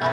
Hey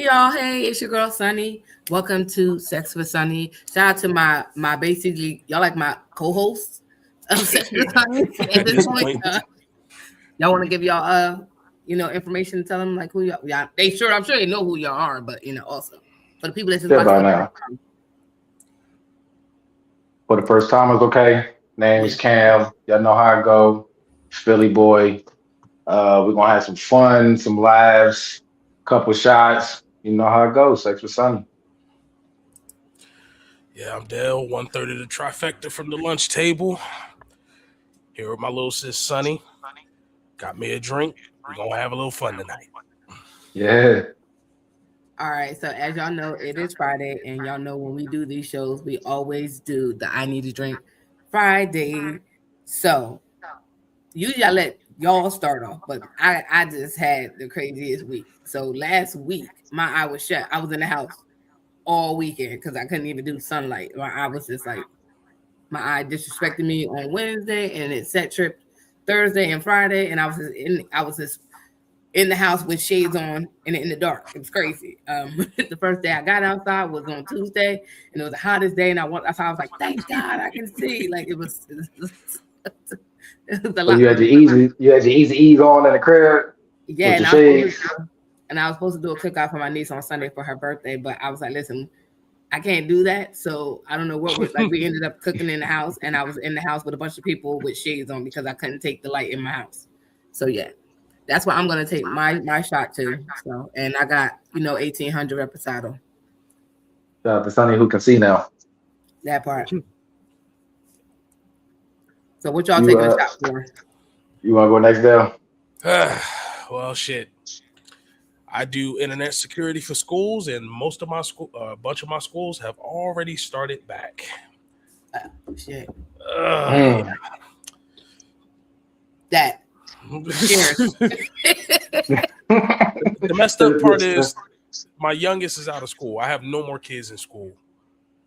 y'all, hey, it's your girl Sunny. Welcome to Sex with Sunny. Shout out to my basically y'all like my co-hosts of Sex with Sunny at this point. Y'all want to give y'all information, tell them like who y'all I'm sure they know who y'all are, but also for the people that's just by now. For the first timers, okay. Name is Cam. Y'all know how I go. Philly boy. We're gonna have some fun, some laughs, couple shots. You know how it goes. Sex with Sunny. Yeah, I'm Dale, 130 the trifecta from the lunch table. Here with my little sis Sunny. Got me a drink. We're gonna have a little fun tonight. Yeah. All right, so as y'all know, it is Friday, and y'all know when we do these shows, we always do the I Need a Drink Friday. So usually I let y'all start off, but I just had the craziest week. So last week, my eye was shut. I was in the house all weekend because I couldn't even do sunlight. My eye was just like, my eye disrespected me on Wednesday, and it set trip Thursday and Friday, and I was just in the house with shades on and in the dark. It was crazy. The first day I got outside was on Tuesday, and it was the hottest day. And I was like, thank God I can see. Like it was a So lot. you had your easy ease on in the crib. Yeah, with and I was supposed to do a cookout for my niece on Sunday for her birthday, but I was like, listen, I can't do that. So I don't know what was like. We ended up cooking in the house, and I was in the house with a bunch of people with shades on because I couldn't take the light in my house. So yeah. That's why I'm gonna take my shot too. So, and I got 1800 Reposado. Shout out to Sunny who can see now. That part. So, what y'all taking a shot for? You want to go next, Dale? Well, shit. I do internet security for schools, and most of my school, a bunch of my schools have already started back. Shit. That. The messed up part is my youngest is out of school. I have no more kids in school.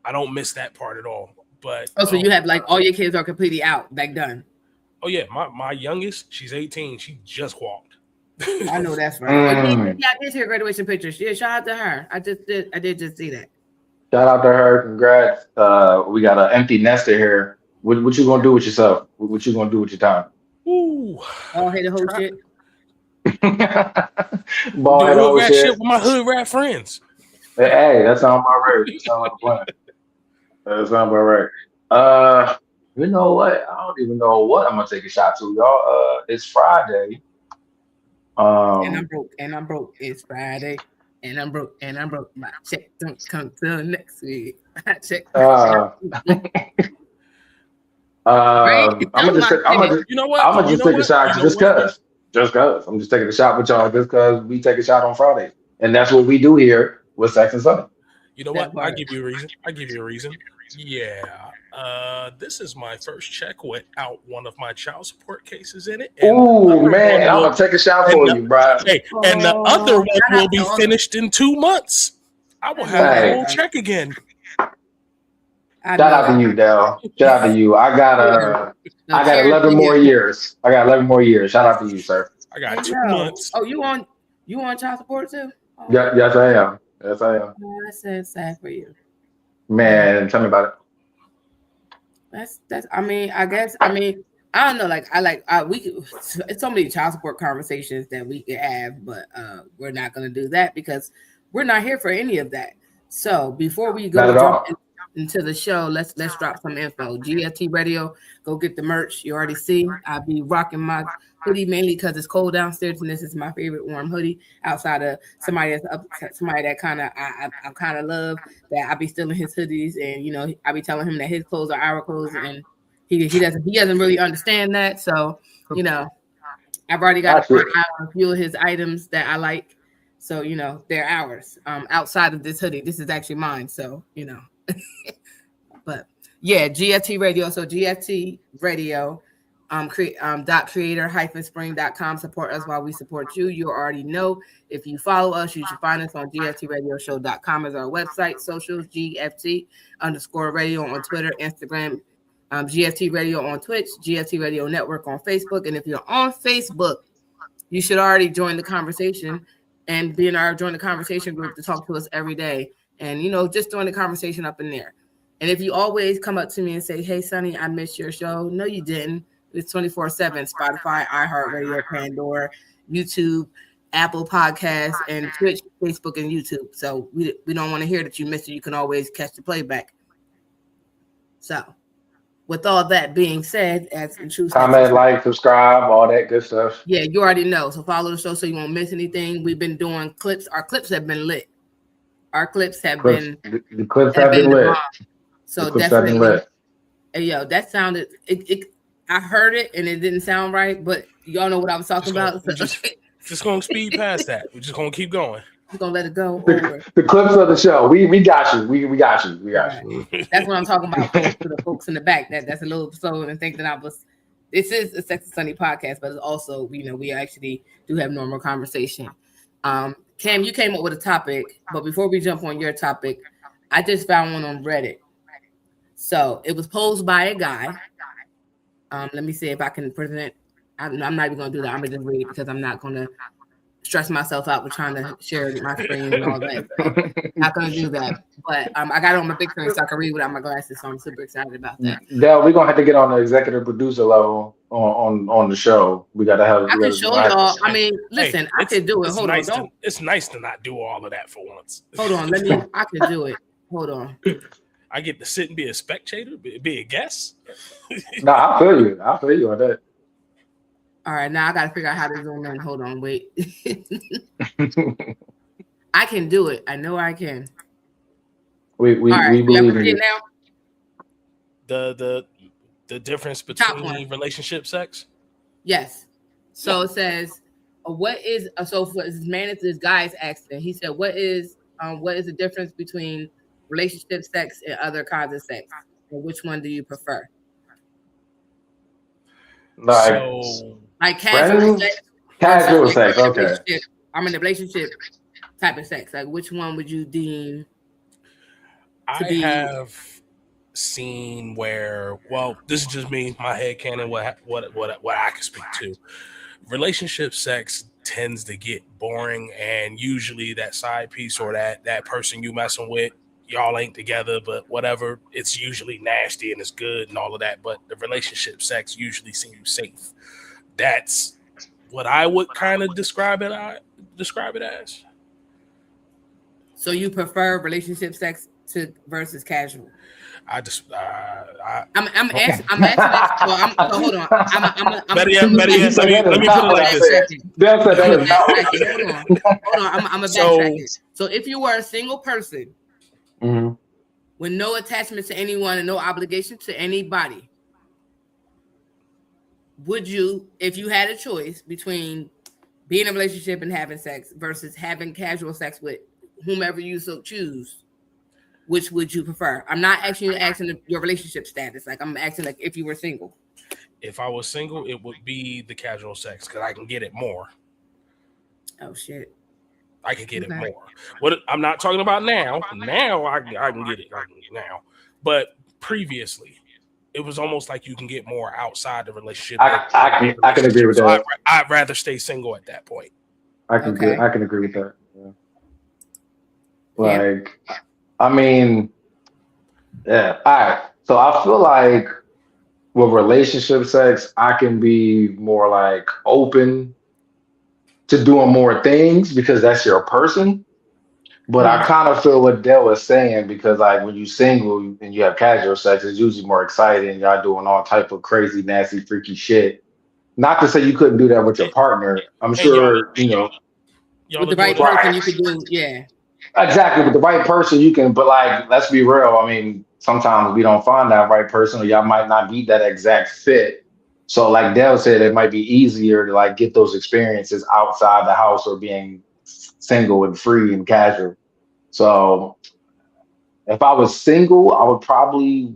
I don't miss that part at all. But so you have like all your kids are completely out, like done. Oh yeah, my youngest, she's 18. She just walked. I know that's right. Yeah, I did see her graduation pictures. Yeah, shout out to her. I did just see that. Shout out to her. Congrats. We got an empty nester here. What you gonna do with yourself? What you gonna do with your time? Ooh. Oh, hey, the whole shit. Ball head hood rat shit with my hood rat friends. Hey, that sounds about right. That sounds like a plan. That sounds about right. You know what? I don't even know what I'm gonna take a shot to, y'all. It's Friday. And I'm broke. It's Friday. And I'm broke. My check don't come till next week. My check. I'm gonna just take a shot just cause. I'm just taking a shot with y'all just cause we take a shot on Friday. And that's what we do here with Sex and Sunny. You know what? I'll give you a reason. Yeah. This is my first check without one of my child support cases in it. Oh man, I'm gonna take a shot for you, bro. Hey, and the other one will be finished in 2 months. I will have a whole check again. Shout out to you, Dale. Shout out to you. I got 11 more years. Shout out to you, sir. I got 2 months. Oh, you on child support too? Oh. Yeah, yes, I am. Oh, that's sad for you. Man, tell me about it. That's. I don't know. Like it's so many child support conversations that we could have, but we're not going to do that because we're not here for any of that. So before we go jump into the show, let's drop some info. GFT Radio, go get the merch. You already see I'll be rocking my hoodie mainly because it's cold downstairs, and this is my favorite warm hoodie. Outside of somebody that's up, somebody that kind of I kind of love that I be stealing his hoodies, and you know I be telling him that his clothes are our clothes, and he doesn't really understand that. So you know, I've already got a front eye on a few of his items that I like. So you know they're ours. Outside of this hoodie, this is actually mine. So you know, but yeah, GFT Radio. So GFT Radio. Creator-spring.com. Support us while we support you. You already know. If you follow us, you should find us on gftradioshow.com as our website. Socials, GFT_radio on Twitter, Instagram, GFT Radio on Twitch, GFT Radio Network on Facebook. And if you're on Facebook, you should already join the conversation and join the conversation group to talk to us every day. And, you know, just join the conversation up in there. And if you always come up to me and say, hey, Sonny, I missed your show. No, you didn't. It's 24/7, Spotify, iHeartRadio, Pandora, YouTube, Apple Podcasts, and Twitch, Facebook, and YouTube. So we don't want to hear that you missed it. You can always catch the playback. So with all that being said, as comment, like, subscribe, all that good stuff. Yeah, you already know. So follow the show so you won't miss anything. We've been doing clips. Our clips have been lit. The clips have been lit. So definitely. Hey, yo, that sounded I heard it and it didn't sound right, but y'all know what I was talking about. Just gonna speed past that. We're just gonna keep going. We're gonna let it go. The clips of the show. We got you. We got you. That's what I'm talking about. To the folks in the back, that's a little slow and think that this is a Sex and Sunny podcast, but it's also, you know, we actually do have normal conversation. Cam, you came up with a topic, but before we jump on your topic, I just found one on Reddit. So it was posed by a guy. Let me see if I can present. I'm not even going to do that. I'm going to just read because I'm not going to stress myself out with trying to share my screen and all that. So not going to do that. But I got it on my big screen so I can read without my glasses. So I'm super excited about that. Yeah, we're going to have to get on the executive producer level on the show. We got to have. I can show y'all. I mean, listen, I could do it. Hold on. It's nice to not do all of that for once. Hold on. I could do it. Hold on. I get to sit and be a spectator, be a guest. No, I feel you on that. All right, now I got to figure out how to zoom in. Hold on, wait. I can do it. I know I can. We believe in you. Now? The difference between relationship sex? Yes. So it says, what is so for this guy's accident? He said, what is the difference between relationship sex and other kinds of sex? And which one do you prefer? Like casual sex. Casual sex, okay. I'm in a relationship type of sex. Like which one would you deem? I have seen where, well, this is just me, my headcanon, what I can speak to. Relationship sex tends to get boring, and usually that side piece or that person you messing with, y'all ain't together, but whatever, it's usually nasty and it's good and all of that, but the relationship sex usually seems safe. That's what I would kind of describe it as. So you prefer relationship sex versus casual? I'm asking. I'm asking that. So hold on. Let me put it like this. Hold on. I'm a backtrack. So if you were a single person with no attachment to anyone and no obligation to anybody, would you, if you had a choice between being in a relationship and having sex versus having casual sex with whomever you so choose, which would you prefer? I'm not actually asking your relationship status. Like I'm asking like if you were single. If I was single, it would be the casual sex because I can get it more. Oh shit. I can get it more. What I'm not talking about now. Now I can get it now. But previously, it was almost like you can get more outside the relationship. I can agree with that. I'd rather stay single at that point. I can agree with that. Yeah. Like, I mean, yeah. All right. So I feel like with relationship sex, I can be more like open to doing more things because that's your person. But I kind of feel what Dell was saying because like when you're single and you have casual sex, it's usually more exciting. Y'all doing all type of crazy, nasty, freaky shit. not to say you couldn't do that with your partner. I'm sure, y'all with the right person, you could do, yeah. Exactly. With the right person, you can, but like, let's be real. I mean, sometimes we don't find that right person, or y'all might not be that exact fit. So, like Dale said, it might be easier to like get those experiences outside the house or being single and free and casual. So, if I was single, I would probably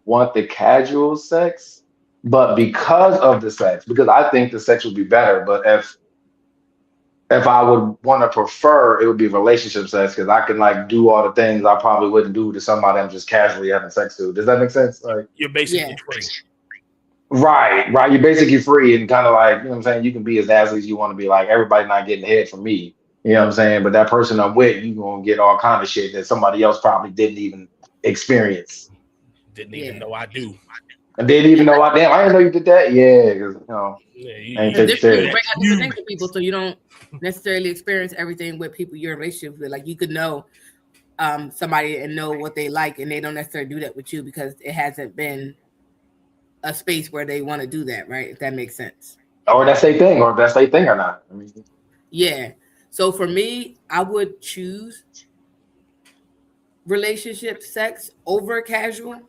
want the casual sex, but because of the sex, because I think the sex would be better. But if I would want to prefer, it would be relationship sex because I can like do all the things I probably wouldn't do to somebody I'm just casually having sex to. Does that make sense? Like, you're basically free. Right. You're basically free and kind of like, you know what I'm saying? You can be as nasty as you want to be. Like, everybody not getting head from me. You know what I'm saying? But that person I'm with, you gonna get all kind of shit that somebody else probably didn't even experience. Didn't even know I do. And didn't even know I didn't know you did that. Yeah, because ain't take it serious. Bring out different things to people, so you don't necessarily experience everything with people you're in relationships with. Like, you could know somebody and know what they like, and they don't necessarily do that with you because it hasn't been a space where they want to do that, right? If that makes sense. Or that's their thing, or if that's their thing or not. I mean, yeah. So for me, I would choose relationship sex over casual.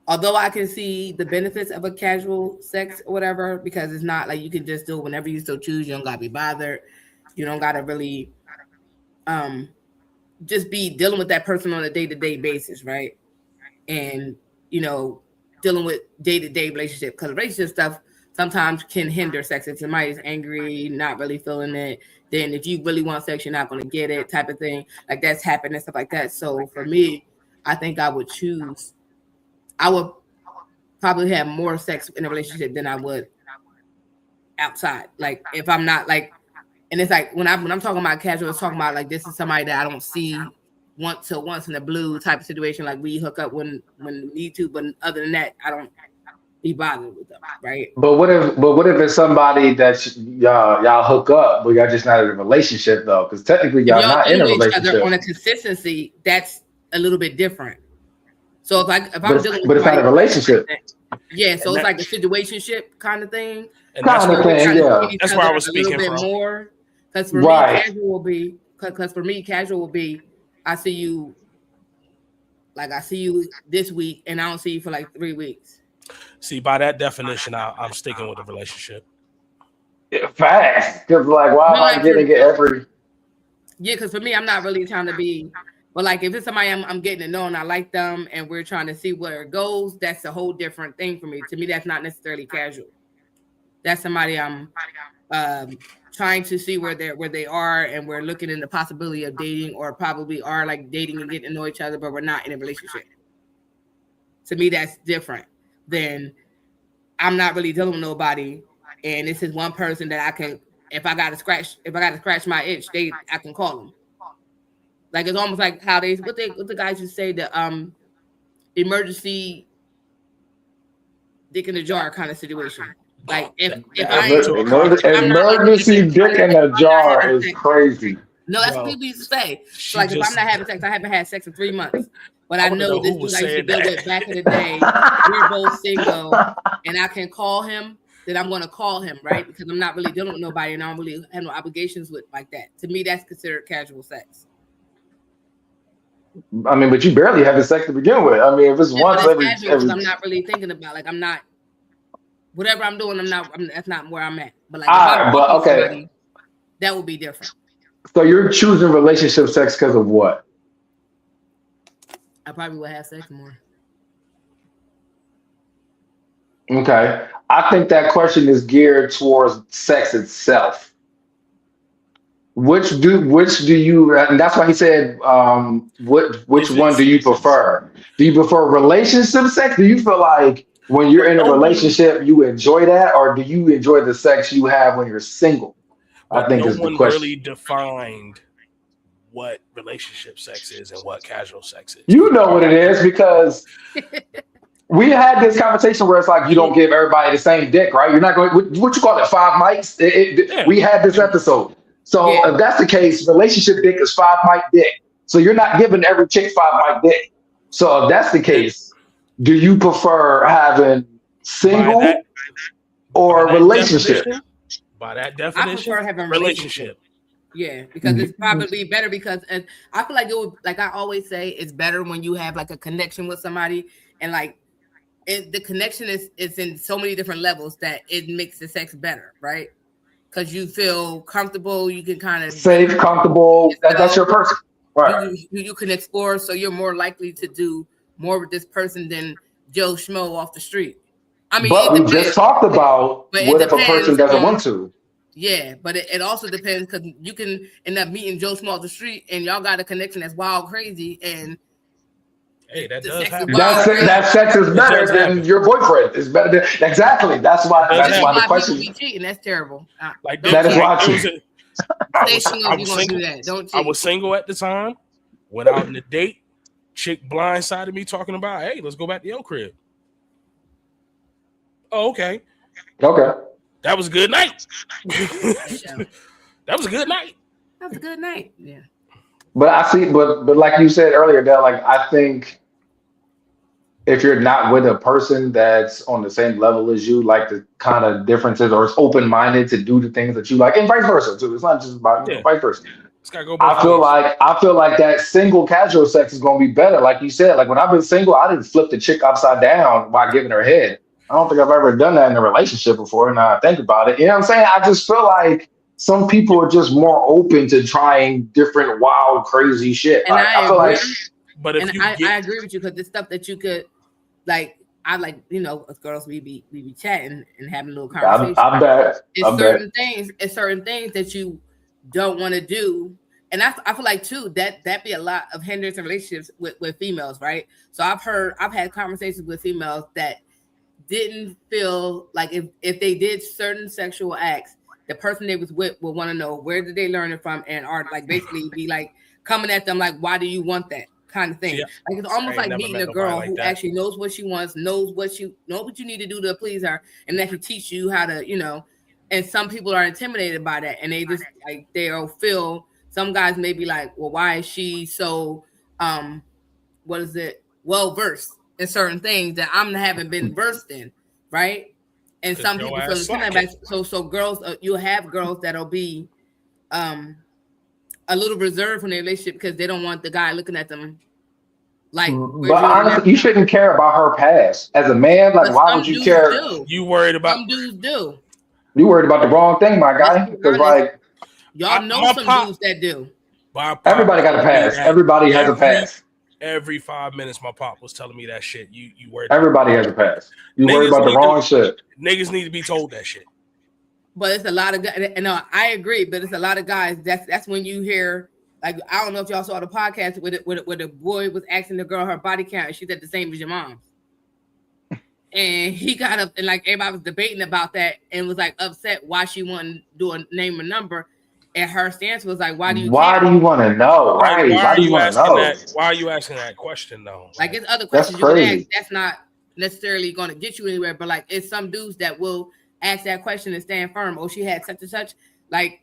Although I can see the benefits of a casual sex or whatever, because it's not like you can just do it whenever you so choose. You don't gotta be bothered. You don't gotta really just be dealing with that person on a day-to-day basis, right? And dealing with day-to-day relationship, because relationship stuff sometimes can hinder sex. If somebody's angry, not really feeling it, then if you really want sex, you're not going to get it, type of thing. Like, that's happened and stuff like that. So for me, I think I would probably have more sex in a relationship than I would outside. Like, if I'm not like, and it's like when I'm talking about casual, it's talking about like this is somebody that I don't see once in a blue type of situation. Like, we hook up when we need to, but other than that, I don't be bothered with them, right? But what if it's somebody that y'all hook up, but y'all just not in a relationship though? Because technically y'all not in a relationship. On a consistency, that's a little bit different. So if I'm dealing with, but it's not a relationship. Yeah, so it's like a situationship kind of thing. And that's where I was speaking from. More, because for me, casual will be, I see you this week, and I don't see you for like 3 weeks. See, by that definition, I'm sticking with the relationship. Yeah, fast, because like, why am I getting it every? Yeah, because for me, I'm not really trying to be. But like, if it's somebody I'm getting to know and I like them and we're trying to see where it goes, that's a whole different thing for me. To me, that's not necessarily casual. That's somebody I'm trying to see where they are, and we're looking in the possibility of dating, or probably are like dating and getting to know each other, but we're not in a relationship. To me, that's different than I'm not really dealing with nobody, and this is one person that I can, if I got to scratch my itch, I can call them. Like, it's almost like how what the guys used to say, the emergency dick in the jar kind of situation. Like, emergency dick in a jar is crazy. No, that's what people used to say. So like, if I'm not having sex, I haven't had sex in 3 months. But I know this dude I used to deal with back in the day. We're both single, and I can call him. Then I'm going to call him, right? Because I'm not really dealing with nobody, and I don't really have no obligations with like that. To me, that's considered casual sex. I mean, but you barely having sex to begin with. I mean, if it's once every, I'm not really thinking about, like, I'm not, whatever I'm doing, that's not where I'm at. But like, somebody, that would be different. So you're choosing relationship sex because of what? I probably would have sex more. Okay. I think that question is geared towards sex itself. Which do you, and that's why he said, which one do you prefer? Do you prefer relationship sex? Do you feel like when you're in a relationship, you enjoy that, or do you enjoy the sex you have when you're single? I think is the question. No one really defined what relationship sex is and what casual sex is. You know what it is, because we had this conversation where it's like you don't give everybody the same dick, right? You're not going, what you call it, 5 mics? We had this episode. So if that's the case, relationship dick is 5 mic dick. So you're not giving every chick 5 mic dick. So if that's the case, do you prefer having single or relationship? By that I definition, prefer having a relationship. Yeah, because it's probably better because I feel like it would, like I always say, it's better when you have like a connection with somebody and like the connection is in so many different levels that it makes the sex better, right? Because you feel comfortable, you can kind of safe, comfortable. That's your person, right? You can explore, so you're more likely to do more with this person than Joe Schmo off the street. I mean, but we just talked about what if a person doesn't want to. Yeah, but it also depends because you can end up meeting Joe Schmo off the street and y'all got a connection that's wild crazy and hey, that does happen. That sex is better than your boyfriend. It's better than exactly. That's why the question. People be cheating. That's terrible. Like that is why I was single at the time. Went out on a date. Chick blindsided me talking about, hey, let's go back to your crib. Oh, okay. Okay. That was a good night. That was a good night. That was a good night. Yeah. But I see, but like you said earlier, Dale, like I think if you're not with a person that's on the same level as you, like the kind of differences, or is open-minded to do the things that you like, and vice versa too. It's not just about vice versa. It's gotta go I feel like that single casual sex is gonna be better. Like you said, like when I've been single, I didn't flip the chick upside down while giving her head. I don't think I've ever done that in a relationship before. Now I think about it. You know what I'm saying? I just feel like some people are just more open to trying different wild, crazy shit. And I feel like, but if I agree with you because the stuff that you could like, I like, you know, as girls we be chatting and having a little conversation. I bet. It's certain things that you don't want to do. And I feel like too that be a lot of hindrance in relationships with females, right? So I've had conversations with females that didn't feel like if they did certain sexual acts, the person they was with would want to know where did they learn it from and are like basically be like coming at them like, why do you want that kind of thing? Yeah. Like it's almost like meeting a girl who actually knows what she wants, knows what you need to do to please her, and that can teach you how to, you know. And some people are intimidated by that, and they just like they'll feel. Some guys may be like, well, why is she so well versed in certain things that I haven't been versed in, right? And some people feel intimidated. So girls, you'll have girls that'll be a little reserved from their relationship because they don't want the guy looking at them like. But honestly, you shouldn't care about her past. As a man, like why would you care? You worried about some dudes do. You worried about the wrong thing, my guy. Because like y'all know some dudes that do. Everybody got a past. Everybody has a past. Every 5 minutes, my pop was telling me that shit. You worried. Everybody has a past. You worried about the wrong shit. Niggas need to be told that shit. But it's a lot of guys. No, I agree. But it's a lot of guys. That's when you hear. Like I don't know if y'all saw the podcast where the boy was asking the girl her body count, and she said the same as your mom's. And he got up and like everybody was debating about that and was like upset why she wouldn't do a name or number. And her stance was like, why do you want to know? Right. Why do you want to know? Why are you asking that question though? Like it's other questions you can ask. That's not necessarily going to get you anywhere, but like it's some dudes that will ask that question and stand firm. Oh, she had such and such. Like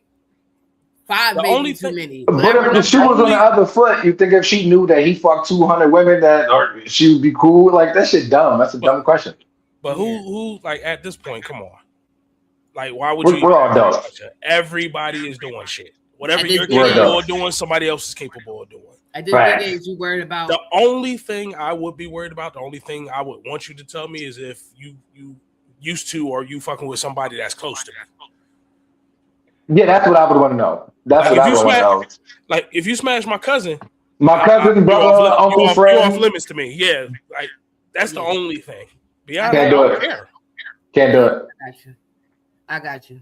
5 babies too many. But if the shoe was on the other foot, you think if she knew that he fucked 200 women, or she would be cool? Like that shit dumb. That's a dumb question. But who like at this point? Come on. Like why would you? We're all adults. Everybody is doing shit. Whatever you're capable of doing, somebody else is capable of doing. At this age, you worried about. The only thing I would be worried about, the only thing I would want you to tell me is if you used to or you fucking with somebody that's close to me. Yeah, that's what I would want to know. That's what I would want to know. Like if you smash my cousin, brother, uncle, friend, you're off limits to me. Yeah, like that's the only thing. Beyond Can't do it. Can't do it. I got you.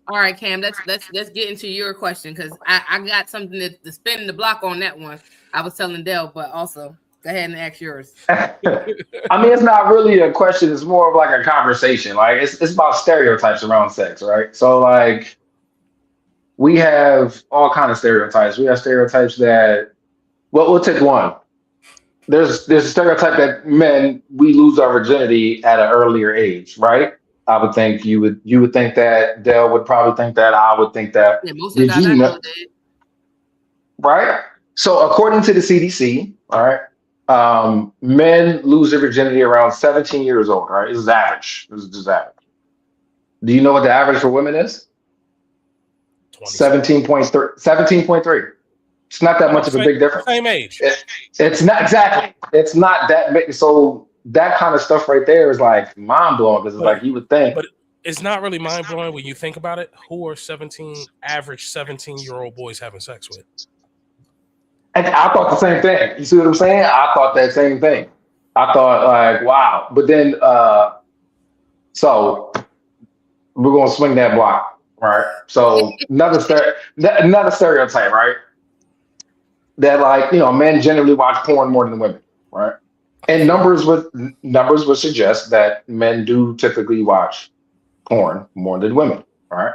All right, Cam. Let's get into your question because I got something to spin the block on that one. I was telling Dale, but also go ahead and ask yours. I mean, it's not really a question. It's more of like a conversation. Like it's about stereotypes around sex, right? So like we have all kind of stereotypes. We have stereotypes that. Well, we'll take one. There's a stereotype that men we lose our virginity at an earlier age, right? I would think you would think that. Dale would probably think that. I would think that. Yeah, most of the guys I know did. Right. So according to the CDC, all right, men lose their virginity around 17 years old. Right, this is average. This is just average. Do you know what the average for women is? 17.3. 17.3. It's not that much of a big difference. Same age. It's not exactly. It's not that big. So that kind of stuff right there is like mind blowing because it's like you would think. But it's not really mind blowing when you think about it. Who are average 17-year-old boys having sex with? And I thought the same thing. You see what I'm saying? I thought that same thing. I thought like, wow. But then, so we're gonna swing that block, right? So another stereotype, right? That like men generally watch porn more than women, right? And numbers would suggest that men do typically watch porn more than women, right?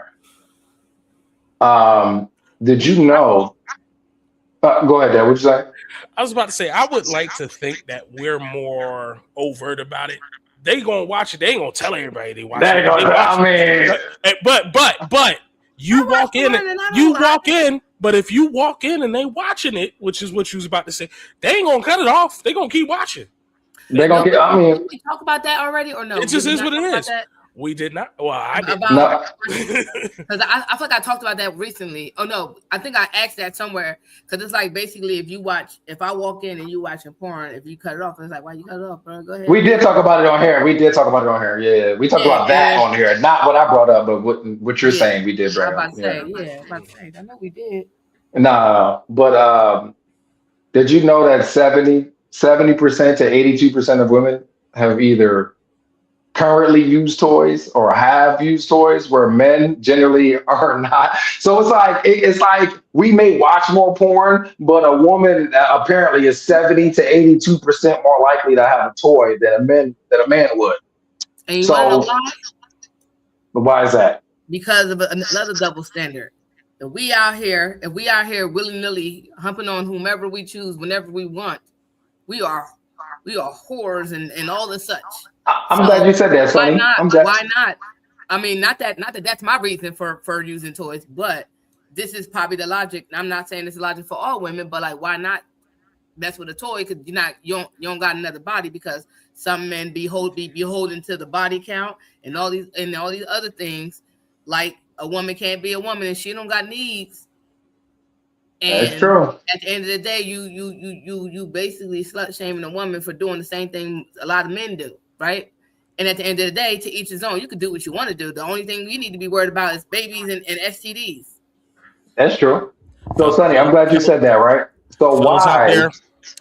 Did you know? Go ahead, Dad. What'd you say? I was about to say I would like to think that we're more overt about it. They gonna watch it. They ain't gonna tell everybody they watch it. But you walk in. But if you walk in and they watching it, which is what you was about to say, they ain't gonna cut it off. They gonna keep watching. They're gonna get. I mean, did we talk about that already or no? It just is what it is. We did not. Well, I did. Because I feel like I talked about that recently. Oh no, I think I asked that somewhere. Because it's like basically if I walk in and you watching porn, if you cut it off, it's like, why you cut it off, bro? Go ahead. We did talk about it on here. Yeah, we talked about that on here. Not what I brought up, but what you're saying. We did bring up. I'm about to say. I know we did. Nah, but did you know that 70% to 82% of women have either currently used toys or have used toys, where men generally are not? So it's like we may watch more porn, but a woman apparently is 70 to 82% more likely to have a toy than a man would. And you want to know why? But why is that? Because of another double standard. If we out here willy-nilly humping on whomever we choose whenever we want, we are whores and all the such. I'm glad you said that, Sonny. Why not? I mean, not that that's my reason for using toys, but this is probably the logic. I'm not saying it's the logic for all women, but like, why not mess with a toy? Because you don't got another body, because some men be beholden to the body count and all these other things. Like, a woman can't be a woman and she don't got needs. And that's true. At the end of the day, you basically slut shaming a woman for doing the same thing a lot of men do, right? And at the end of the day, to each his own. You can do what you want to do. The only thing you need to be worried about is babies and STDs. That's true. So, Sonny, I'm glad you said that, right? So fellas why? Out there,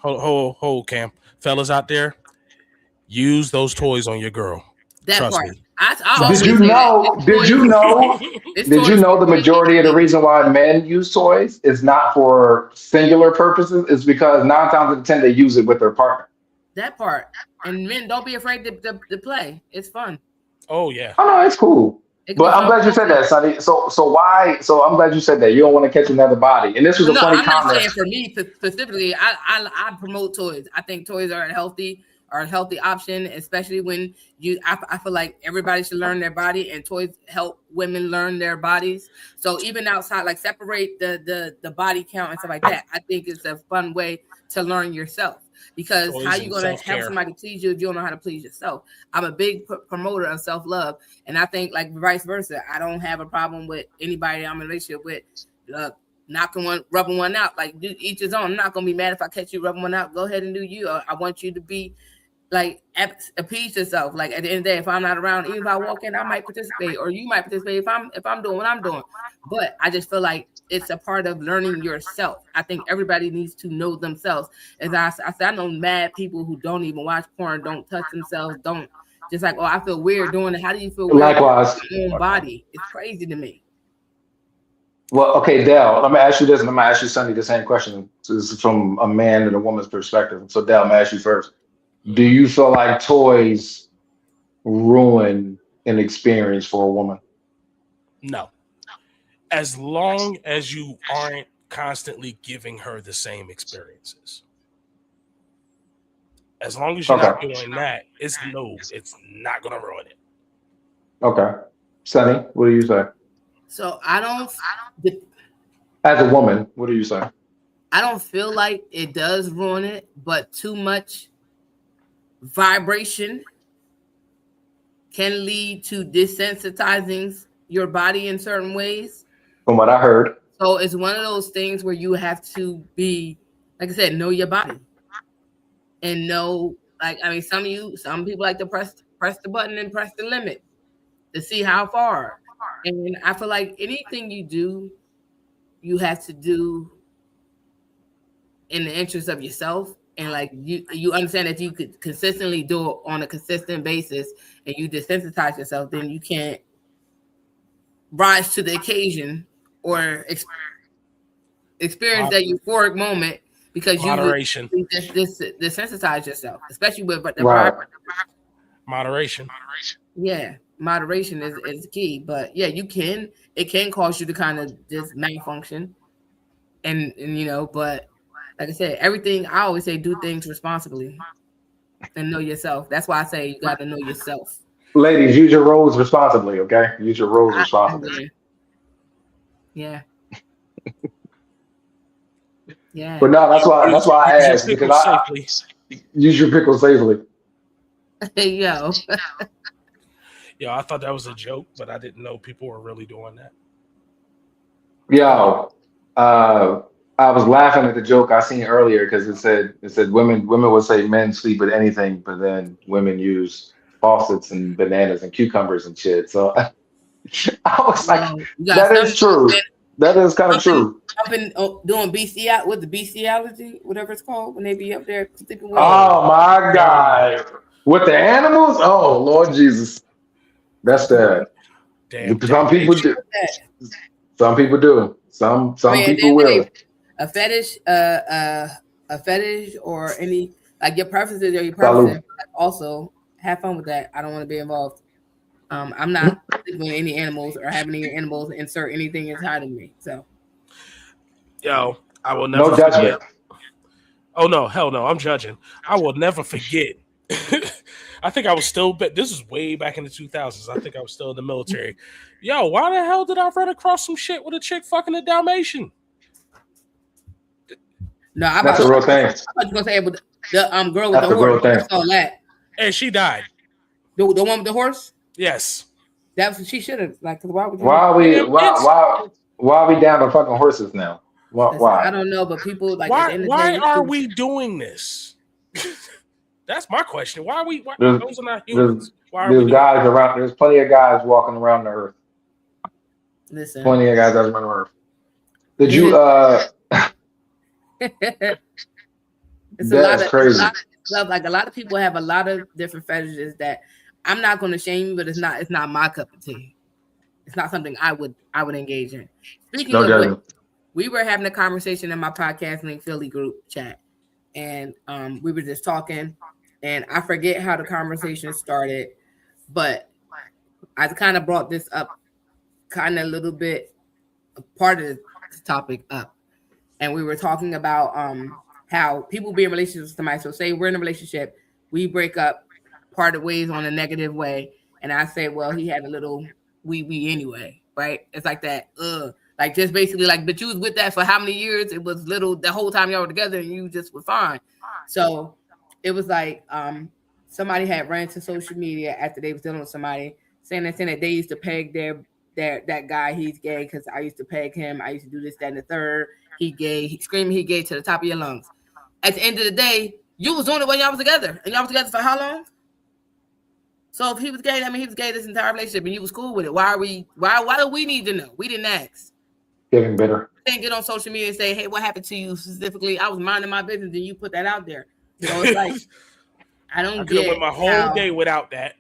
hold, Cam. Fellas out there, use those toys on your girl. That Trust part. me. Did you know the majority of the reason why men use toys is not for singular purposes? Is because 9 times out of 10 they use it with their partner. That part. And men, don't be afraid to play. It's fun. Oh yeah. Oh no, it's cool. But I'm glad you said that, Sonny. So why? So I'm glad you said that. You don't want to catch another body. And this was a funny comment. I'm not saying for me specifically. I promote toys. I think toys are a healthy option, especially when I feel like everybody should learn their body, and toys help women learn their bodies. So even outside, like, separate the body count and stuff like that. I think it's a fun way to learn yourself, because toys, how you going to help somebody please you if you don't know how to please yourself? I'm a big promoter of self-love, and I think, like, vice versa. I don't have a problem with anybody I'm in a relationship with rubbing one out. Like, do each his own. I'm not gonna be mad if I catch you rubbing one out. Go ahead and do you. I want you to be, like, appease yourself. Like, at the end of the day, if I'm not around, even if I walk in, I might participate, or you might participate if I'm doing what I'm doing. But I just feel like it's a part of learning yourself. I think everybody needs to know themselves. As I said, I know mad people who don't even watch porn, don't touch themselves, don't, just like, oh, I feel weird doing it. How do you feel weird? Likewise. Your own body. It's crazy to me. Well, okay, Dell, let me ask you this, and I'm gonna ask you, Sonny, the same question. This is from a man and a woman's perspective. So, Dell, I'm gonna ask you first. Do you feel like toys ruin an experience for a woman? No. As long as you aren't constantly giving her the same experiences. As long as you're not doing that, it's not going to ruin it. Okay. Sonny, what do you say? So I don't. As a woman, what do you say? I don't feel like it does ruin it, but too much vibration can lead to desensitizing your body in certain ways. From what I heard. So it's one of those things where you have to be, like I said, know your body and know. Like, I mean, some people like to press the button and press the limit to see how far. And I feel like anything you do, you have to do in the interest of yourself. And like you understand that you could consistently do it on a consistent basis and you desensitize yourself, then you can't rise to the occasion or experience that euphoric moment because moderation. you desensitize yourself, especially with the moderation. Yeah, moderation is key. But yeah, it can cause you to kind of just malfunction, and you know. But like I said, everything I always say, do things responsibly and know yourself. That's why I say you got to know yourself. Ladies, use your roles responsibly, okay? Use your roles responsibly. Yeah. Yeah. But no, that's why I asked, because use your pickle safely. Hey, yo. Yo, I thought that was a joke, but I didn't know people were really doing that. Yo, I was laughing at the joke I seen earlier because it said women would say men sleep with anything, but then women use faucets and bananas and cucumbers and shit. So I was like, that is true. That is kind of true. I've been doing bestiality, whatever it's called, when they be up there sleeping with. Oh my God. With the animals? Oh, Lord Jesus. That's that. Damn. Some people do. Some people do. Some people will. A fetish or any, like, your preferences or your preferences, also have fun with that. I don't want to be involved. I'm not doing any animals or having any animals insert anything inside of me. So, yo, I will never forget. Oh no, hell no, I'm judging. I will never forget. I think I was still, but this is way back in the 2000s. I think I was still in the military. Yo, why the hell did I run across some shit with a chick fucking a Dalmatian? No, that's a real thing. I was gonna say the girl with the horse. I saw that. And she died. The one with the horse? Yes. That's what she should have. Like, why are we down to fucking horses now? Why? I don't know, but people like. Why are we doing this? That's my question. Why are we? Those are not humans. Why are we guys around? There's plenty of guys walking around the earth. Listen, plenty of guys around the earth. Did you? That's crazy. Like a lot of people have a lot of different fetishes that I'm not going to shame you, but it's not my cup of tea. It's not something I would engage in. Speaking of which, we were having a conversation in my podcast link Philly group chat, and we were just talking, and I forget how the conversation started, but I kind of brought this up, kind of a little bit, part of the topic up, and we were talking about how people be in relationships with somebody. So say we're in a relationship, we break up, parted ways on a negative way, and I say, well, he had a little wee anyway, right? It's like that, like just basically like, but you was with that for how many years? It was little the whole time y'all were together, and you just were fine. So it was like somebody had ran to social media after they was dealing with somebody saying that they used to peg that guy, he's gay because I used to peg him. I used to do this, that, and the third. He gay. He screaming he gay to the top of your lungs. At the end of the day, you was doing it when y'all was together, and y'all was together for how long? So if he was gay, I mean he was gay this entire relationship, and you was cool with it. Why do we need to know? We didn't ask. Getting bitter. Can't get on social media and say, "Hey, what happened to you specifically?" I was minding my business, and you put that out there. You know, it's like I could have went my whole day without that.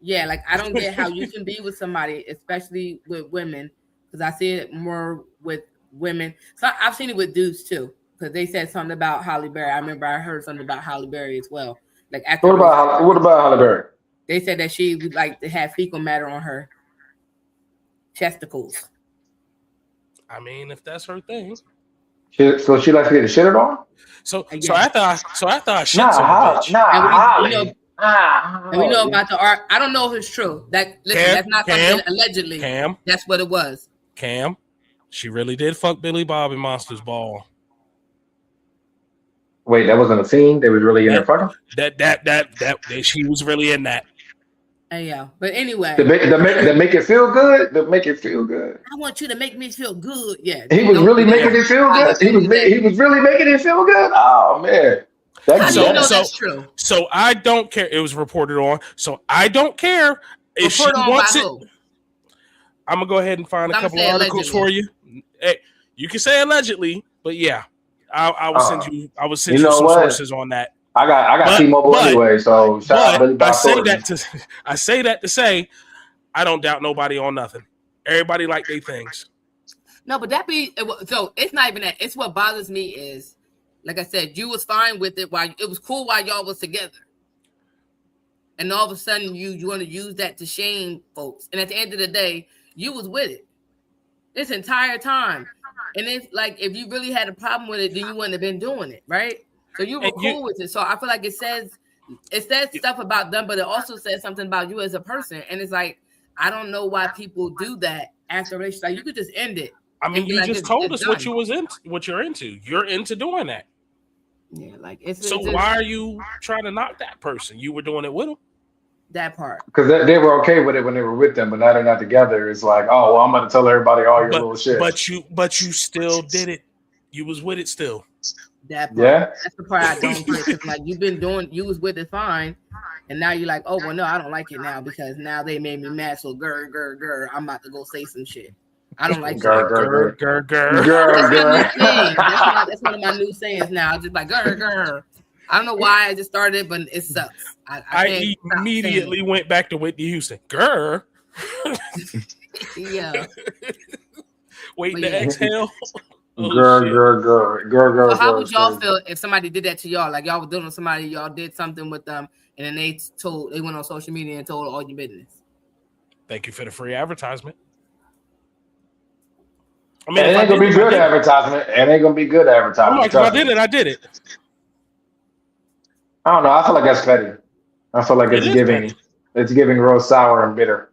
Yeah, like I don't get how you can be with somebody, especially with women, because I see it more with women. So I've seen it with dudes too, because they said something about Halle Berry. I remember I heard something about Halle Berry as well. Like after what about Halle Berry? They said that she would like to have fecal matter on her chesticles. I mean, if that's her thing. So she likes to get the shit on? So after I shit bitch. And we know about the art. I don't know if it's true. That's not something allegedly. Cam, that's what it was. Cam, she really did fuck Billy Bob in Monsters Ball. Wait, that wasn't a scene? They was really in there fucking? That she was really in that. Yeah, but anyway, To make it feel good. To make it feel good. I want you to make me feel good. Yeah, He was don't really do that. making it feel good. He was really making it feel good. Oh man, How do you know that's true? So I don't care. It was reported on. So I don't care if she wants it. I'm gonna go ahead and find a couple of articles for you. Hey, you can say allegedly, but yeah, I will send you. I will send you some sources on that. I got T-Mobile anyway, so shout out Billy Bob Thornton. I say that to say I don't doubt nobody on nothing. Everybody like their things. No, but so it's not even that. It's what bothers me is, like I said, you was fine with it while it was cool while y'all was together, and all of a sudden you want to use that to shame folks. And at the end of the day, you was with it this entire time. And it's like if you really had a problem with it, then you wouldn't have been doing it, right? So you were cool with it. So I feel like it says stuff about them, but it also says something about you as a person. And it's like, I don't know why people do that after a relationship. Like you could just end it. I mean, you just told us what you're into. You're into doing that. Yeah, like why are you trying to knock that person? You were doing it with them. That part. Because they were okay with it when they were with them, but now they're not together. It's like, oh well, I'm gonna tell everybody all your little shit. But you still did it. You was with it still. That part. Yeah, that's the part I don't get. Like you was with it fine, and now you're like, oh well, no, I don't like it now because now they made me mad. So I'm about to go say some shit. I don't like grr. That's one of my new sayings now. I just like grr. I don't know why I just started, but it sucks. I immediately went back to Whitney Houston. Grr. Yeah. Waiting to exhale. Grr. So how would y'all feel if somebody did that to y'all? Like y'all were doing somebody, y'all did something with them, and then they went on social media and told all your business. Thank you for the free advertisement. I mean, it ain't gonna be good advertisement. It ain't gonna be good advertisement. Like, if I did it. I don't know. I feel like that's petty. I feel like it's giving. It's giving real sour and bitter.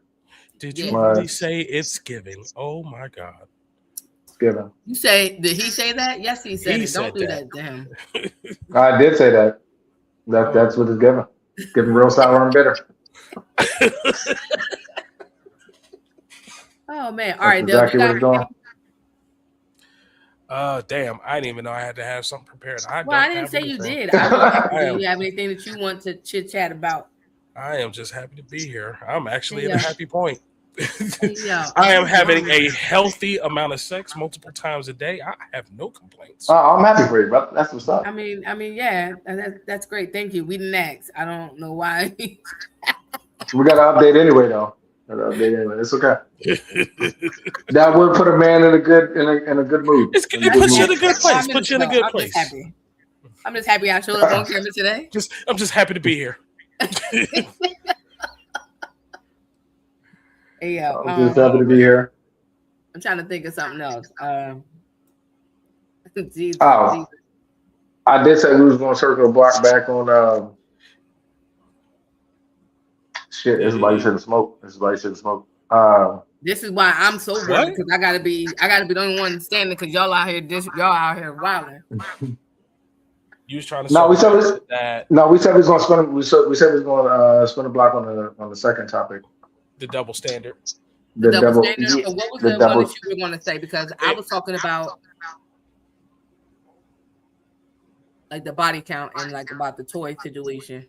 Did you really say it's giving? Oh my God. It's giving. You say? Did he say that? Yes, he said it. Don't do that to him. I did say that. That's what it's giving. It's giving real sour and bitter. Oh man! All right, exactly what it's doing. Damn! I didn't even know I had to have something prepared. I didn't say you did. Do you have anything that you want to chit chat about? I am just happy to be here. I'm actually at a happy point. I am having a healthy amount of sex multiple times a day. I have no complaints. I'm happy for you, bro. That's what's up. I mean, yeah, that's great. Thank you. We didn't ask. I don't know why. We got to update anyway, though. It's okay. That would put a man in a good mood. It puts you in a good place. Put you in a good place. I'm just happy I showed up on camera today. I'm just happy to be here. Yeah, I'm just happy to be here. I'm trying to think of something else. Jesus. I did say we was going to circle back on. Shit, this is why you shouldn't smoke. This is This is why I'm so worried because I gotta be the only one standing because y'all out here wilding. You was trying to. We said we was going to spin. We said we was going to spin a block on the second topic. The double standard. The double standard. So what was the one that you were going to say? Because I was talking about like the body count and like about the toy situation.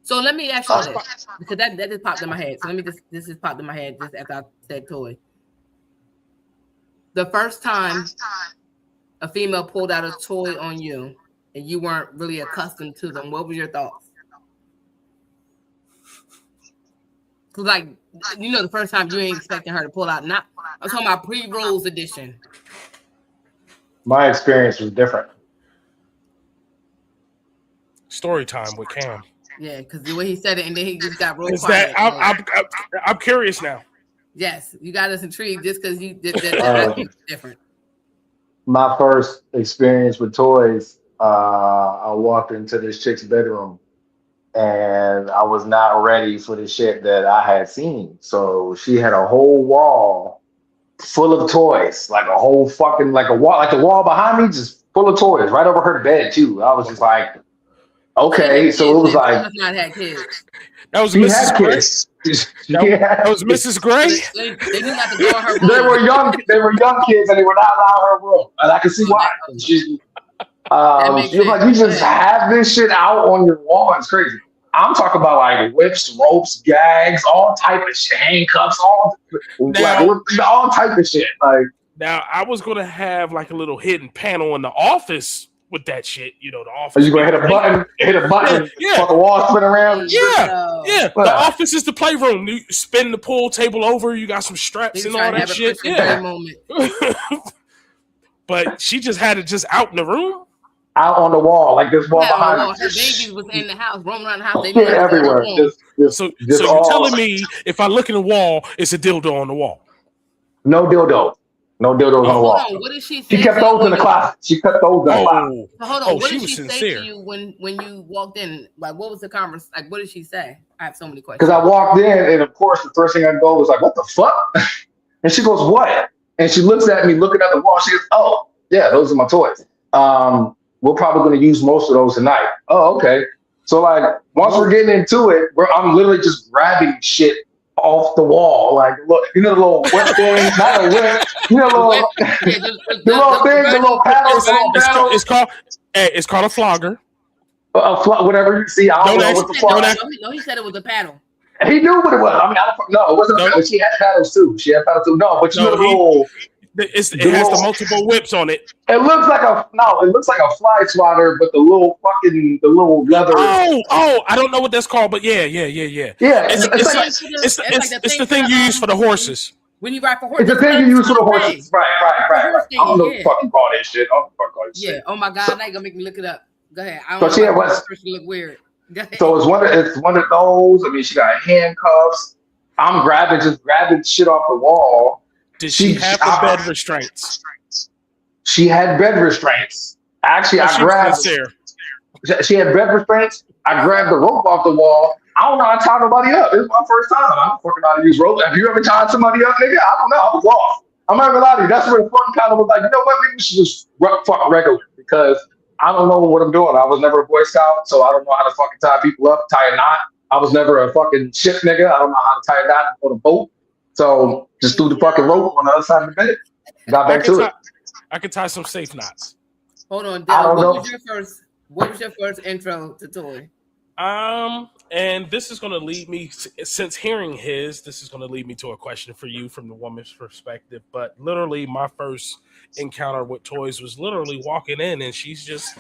So let me ask you this, because that just popped in my head. So this just popped in my head just after I said toy. The first time a female pulled out a toy on you and you weren't really accustomed to them, what were your thoughts? Cause like, the first time you ain't expecting her to pull out. I'm talking about pre-Rose edition. My experience was different. Story time with Cam. Yeah, because the way he said it, and then he just got real quiet. I'm curious now. Yes, you got us intrigued just because you did that. Different. My first experience with toys, I walked into this chick's bedroom, and I was not ready for the shit that I had seen. So she had a whole wall full of toys, like a whole fucking like the wall behind me, just full of toys, right over her bed too. I was just like. Okay, so it was like must not have kids. That was she Mrs. had Gray. kids. That was Mrs. Gray. They didn't have to go in her room. They were young kids, and they were not allowed her room, and I can see why. She was like, you just have this shit out on your wall. It's crazy. I'm talking about like whips, ropes, gags, all type of shit, handcuffs, all type of shit. Like now, I was gonna have like a little hidden panel in the office with that shit. You know, the office. Are you gonna hit a button, yeah. fuck the wall spin around? Yeah. The office is the playroom. You spin the pool table over. You got some straps and all that shit. Yeah. But she just had it just out in the room. Out on the wall, like this wall behind her. Her babies was in the house, roaming around the house. They everywhere. So you're telling me if I look in the wall, it's a dildo on the wall? No dildo. No dildos on the wall. What did she say? She kept those in the closet. She kept those in the closet. So hold on. What did she say to you when you walked in? Like, what was the conversation? Like, what did she say? I have so many questions. Because I walked in, and of course, the first thing I go was like, "What the fuck?" And she goes, "What?" And she looks at me, looking at the wall. She goes, "Oh, yeah, those are my toys. We're probably going to use most of those tonight." Oh, okay. So like, once we're getting into it, I'm literally just grabbing shit off the wall, like look, you know the little whip thing, not a whip, you know the little things, the little paddles. It's called a flogger. Whatever you see, I don't know what the flogger. No, he said it was a paddle. He knew what it was. I mean, no, it wasn't. No. She had paddles too. No, but you know the little. It has the multiple whips on it. It looks like a fly swatter, but the little leather. Oh, I don't know what that's called, but yeah. It's the thing you use for the horses. When you ride for horses. It's the thing you use for the horses. Right. I don't know the fucking call that shit. Yeah. Oh my God, now you're gonna make me look it up. Go ahead. I don't know. Look weird. So it's one of those. I mean, she got handcuffs. I'm grabbing shit off the wall. Did she have the bed restraints? She had bed restraints. Actually, I grabbed. She had bed restraints. I grabbed the rope off the wall. I don't know how to tie nobody up. It's my first time. I don't fucking know how to use rope. Have you ever tied somebody up, nigga? I don't know. I was lost. I'm not gonna lie to you. That's where the fun kind of was like, you know what? Maybe we should just fuck regular because I don't know what I'm doing. I was never a Boy Scout, so I don't know how to fucking tie people up, tie a knot. I was never a fucking ship nigga. I don't know how to tie a knot on a boat. So just threw the fucking rope on the other side of the bed. Got back to it. I could tie some safe knots. Hold on, Dylan. What was your first intro to toy? And this is going to lead me, since hearing this is going to lead me to a question for you from the woman's perspective. But literally, my first encounter with toys was literally walking in, and she's just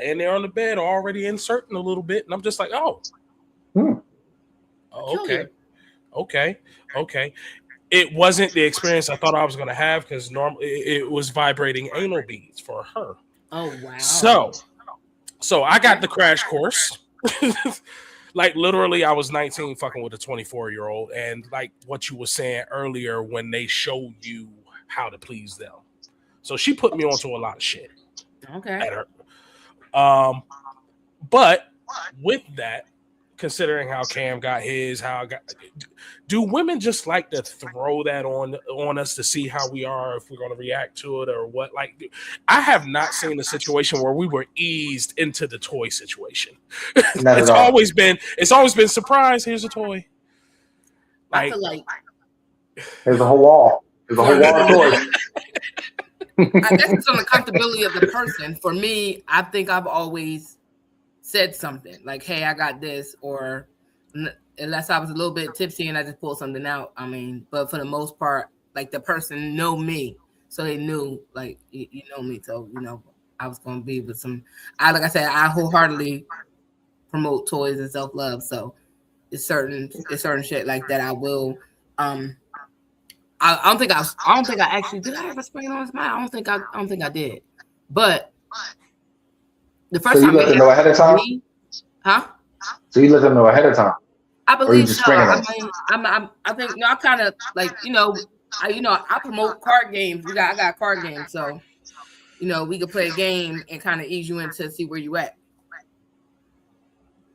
in there on the bed, already inserting a little bit, and I'm just like, oh, okay. It wasn't the experience I thought I was going to have because normally it was vibrating anal beads for her. Oh wow! So I got the crash course. Like literally, I was 19, fucking with a 24-year-old, and like what you were saying earlier, when they show you how to please them. So she put me onto a lot of shit. Okay. At her. But with that, considering how Cam got his, do women just like to throw that on us to see how we are, if we're going to react to it or what? Like, I have not seen a situation where we were eased into the toy situation. It's always been surprise. Here's a toy. I feel like there's a whole wall. There's a whole wall of toys. I guess it's on the comfortability of the person. For me, I think I've always said something like, hey, I got this, or unless I was a little bit tipsy and I just pulled something out. I mean, but for the most part, like the person know me. So they knew, like, you know me. So, you know, I was going to be with some, like I said, I wholeheartedly promote toys and self-love. So it's certain shit like that I will, I don't think I actually did. I ever spray it on his mind? I don't think I did. But the first time you let them know ahead of time? So you let them know ahead of time? I believe so. I think I kind of like, I promote card games. I got card games, so we could play a game and kind of ease you in to see where you at.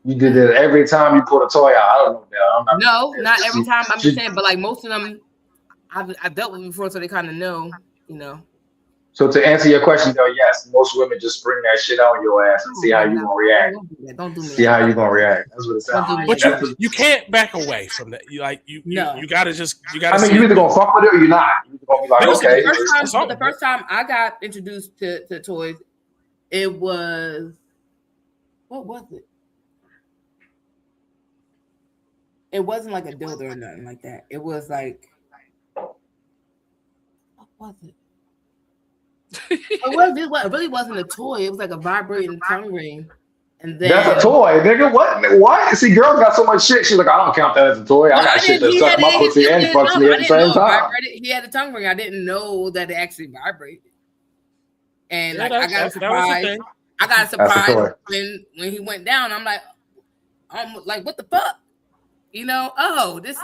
You did it every time you pulled a toy out. I don't know. No, not every time. I'm just saying, but like most of them, I've dealt with before, so they kind of know, So to answer your question, though, yes, most women just spring that shit on your ass and see how you gonna react. Don't do me. See how you gonna react. That's what it sounds like. But you can't back away from that. You gotta. I mean, you either gonna fuck with it or you're not. You're gonna be like, okay. The first time I got introduced to toys, it was, what was it? It wasn't like a dildo or nothing like that. It was like, what was it? It really wasn't a toy. It was like a vibrating tongue ring. And then, that's a toy, nigga. What? See, girls got so much shit. She's like, I don't count that as a toy. I got shit that suck my pussy and fucks me at the same time. He had a tongue ring. I didn't know that it actually vibrated. And like, I got a surprise. when he went down. I'm like, what the fuck? You know, this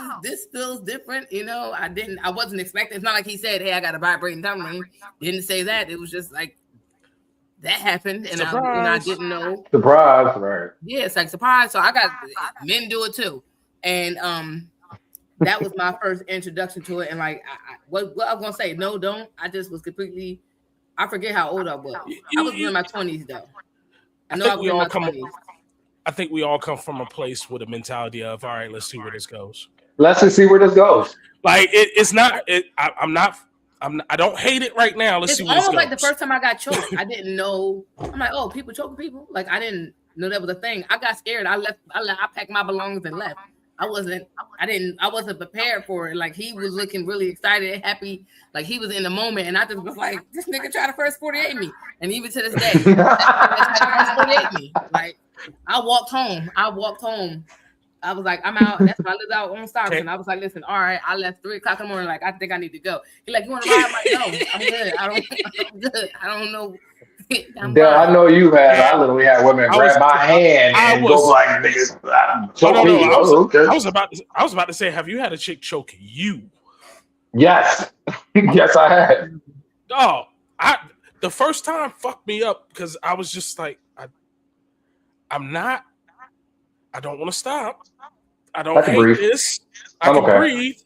feels different. You know, I wasn't expecting. It's not like he said, hey, I got a vibrating tongue ring. Didn't say that. It was just like, that happened, and I didn't know. Surprise, right? Yeah, it's like surprise. So I got men do it too, and that was my first introduction to it. And like, what I was gonna say, no, don't. I just was completely. I forget how old I was. I was in my 20s though. I think we all come from a place with a mentality of, all right, let's see where this goes. Let's just see where this goes. Like it's not. I don't hate it right now. Let's see where this goes. It's almost like the first time I got choked. I didn't know. I'm like, oh, people choking people. Like I didn't know that was a thing. I got scared. I packed my belongings and left. I wasn't prepared for it. Like he was looking really excited, happy, like he was in the moment, and I just was like, this nigga tried to first 48 me, and even to this day, first 48 me. Like I walked home. I was like, I'm out. That's when I lived out on Stuyvesant. I was like, listen, all right, I left 3:00 in the morning. Like I think I need to go. He's like, you want to ride? I'm like, no, I'm good. I'm good. I don't know. I know you had. I literally had women grab my hand and go like, niggas. I was about to say, have you had a chick choke you? Yes, yes, I had. Oh, the first time fucked me up because I was just like, I don't want to stop. I don't hate breathe. This. I can breathe.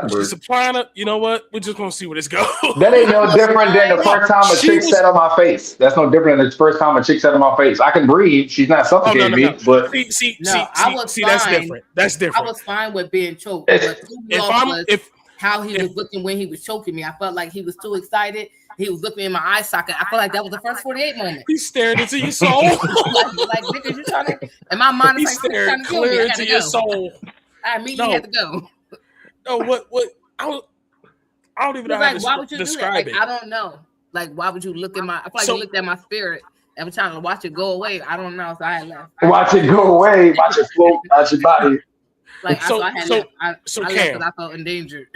She's applying it. You know what? We're just gonna see where this goes. That ain't no different than the first time a chick sat on my face. That's no different than the first time a chick sat on my face. I can breathe. She's not suffocating me, but see, that's different. That's different. I was fine with being choked. But how he was looking when he was choking me, I felt like he was too excited. He was looking in my eye socket. I felt like that was the first 48 moment. He stared into your soul. like nigga, you trying to? And my mind is like, stared clear into your soul. I immediately had to go. No, what? I don't even know how to describe it. I don't know. Like, why would you look at my? I feel like you looked at my spirit. I'm trying to watch it go away. I don't know. So I had left. Watch it go away. Watch it float out your body. Like I had left. I left because I felt endangered.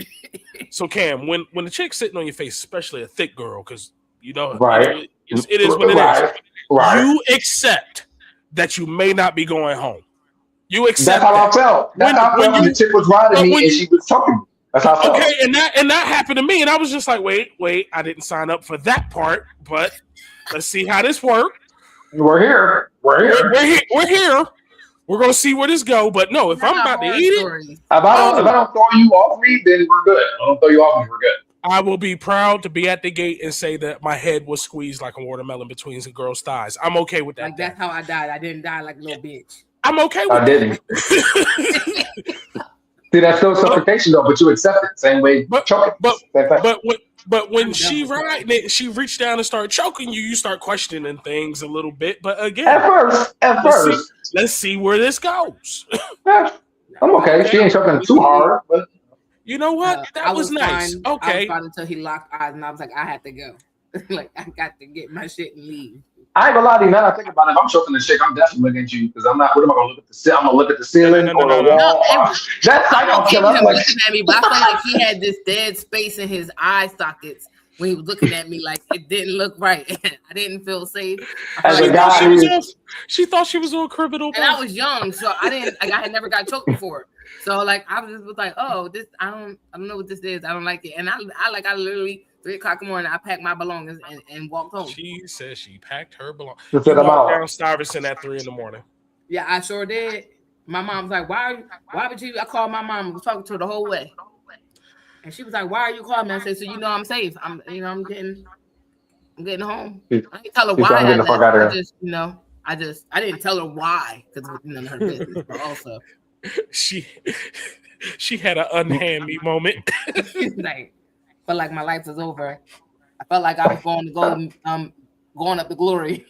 So Cam, when the chick's sitting on your face, especially a thick girl, because you know, right, it is what it is. Right. You accept that you may not be going home. You accept. That's how I felt. That's how I felt when the chick was riding me and she was choking me. That's how I felt. Okay, and that happened to me, and I was just like, wait, I didn't sign up for that part, but let's see how this works. We're here. We're here. We're gonna see where this go, but no, if I'm about to eat it, if I don't throw you off me, then we're good. I don't throw you off me, we're good. I will be proud to be at the gate and say that my head was squeezed like a watermelon between some girl's thighs. I'm okay with that. Like that's how I died. I didn't die like a little bitch. I'm okay with that. I didn't. See, that's still suffocation though, but you accept it same way. But when she reached down and started choking you, you start questioning things a little bit. But again, at first, let's see where this goes. Yeah, I'm okay. She ain't choking too hard, but you know what? That was nice. Fine. Okay. I was fine until he locked eyes, and I was like, I had to go. Like I got to get my shit and leave. I ain't gonna lie to you. Now I think about it, if I'm choking the chick, I'm definitely looking at you because I'm not. What am I gonna look at the ceiling? I'm gonna look at the ceiling or the wall. That's I don't feel him looking at me, but I felt like he had this dead space in his eye sockets when he was looking at me. Like it didn't look right. I didn't feel safe. She thought she was on criminal. And I was young, so I didn't. Like, I had never got choked before. So like I was like, oh, this I don't know what this is. I don't like it. And I literally 3:00 in the morning, I packed my belongings and walked home. She said she packed her belongings. She walked down Stuyvesant at 3 a.m. Yeah, I sure did. My mom was like, why would you? I called my mom. I was talking to her the whole way. And she was like, why are you calling me? I said, so you know I'm safe. I'm getting I'm getting home. She- I didn't tell her she's why trying to I get the fuck left. out of I here. just, I didn't tell her why because it's none of her business. But also, She had an unhand me moment. like, felt like my life was over. I felt like I was going up to glory.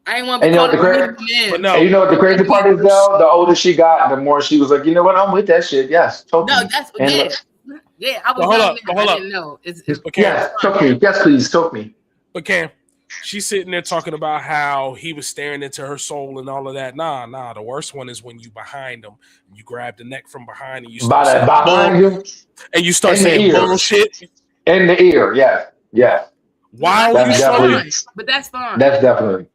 I ain't want to And be you know called what the a cra- But man. no, And you know what the crazy part is though? The older she got, the more she was like, you know what? I'm with that shit. Yes, choke No, me. that's And yeah, look, yeah. I was But hold young up, then. I didn't know. It's Okay. yes, choke me. Yes, please, choke me. But Cam, she's sitting there talking about how he was staring into her soul and all of that. Nah. The worst one is when you behind him, and you grab the neck from behind, and you start saying Behind you, and you start in the saying ear, bullshit in the ear. Yes. while That's you definitely, sleep. but that's fine. that's definitely,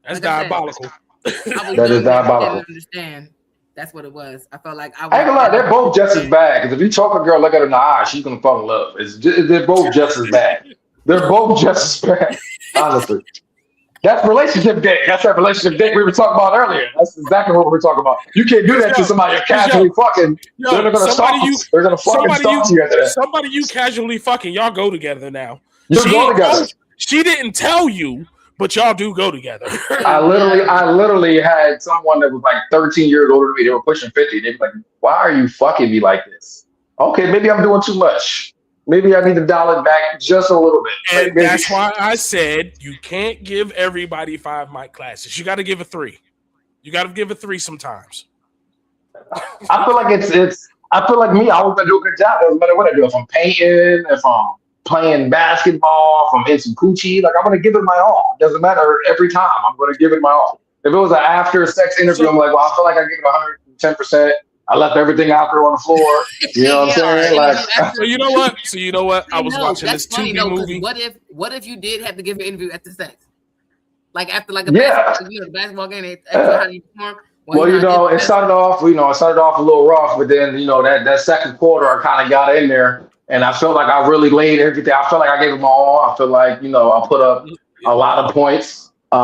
That's Like I said, diabolical. I was that is young then. I didn't diabolical. understand. That's what it was. I felt like I I was. ain't gonna lie, they're both just as bad. Because if you talk a girl, look at her in the eye, she's gonna fall in love. They're both just as bad. They're both just as bad. Honestly, that's relationship dick. That's that relationship dick we were talking about earlier. That's exactly what we're talking about. You can't do that to somebody you're casually fucking. They're not gonna stalk you. They're gonna fucking stalk you after that. somebody you casually fucking, y'all go together now. You go together. She didn't tell you, but y'all do go together. I literally had someone that was like 13 years older than me. They were pushing 50. They were like, "Why are you fucking me like this?" Okay, maybe I'm doing too much. Maybe I need to dial it back just a little bit. And Maybe. that's why I said you can't give everybody 5 mic classes. You got to give a 3. You got to give a 3 sometimes. I feel like it's. I feel like me. I always gonna do a good job. Doesn't matter what I do. If I'm painting, if I'm playing basketball, if I'm in some coochie, like I'm gonna give it my all. Doesn't matter every time. I'm gonna give it my all. If it was an after sex interview, I'm like, well, I feel like I gave it 110%. I left everything out there on the floor. You know what I'm saying? Like, So you know what? I was watching this funny, 2B though, movie. What if you did have to give an interview after sex? Like after like a yeah. basketball game, they ask you how do you perform? Well, it started off, a little rough, but then, that second quarter, I kind of got in there and I felt like I really laid everything. I felt like I gave it my all. I feel like, I put up a lot of points. She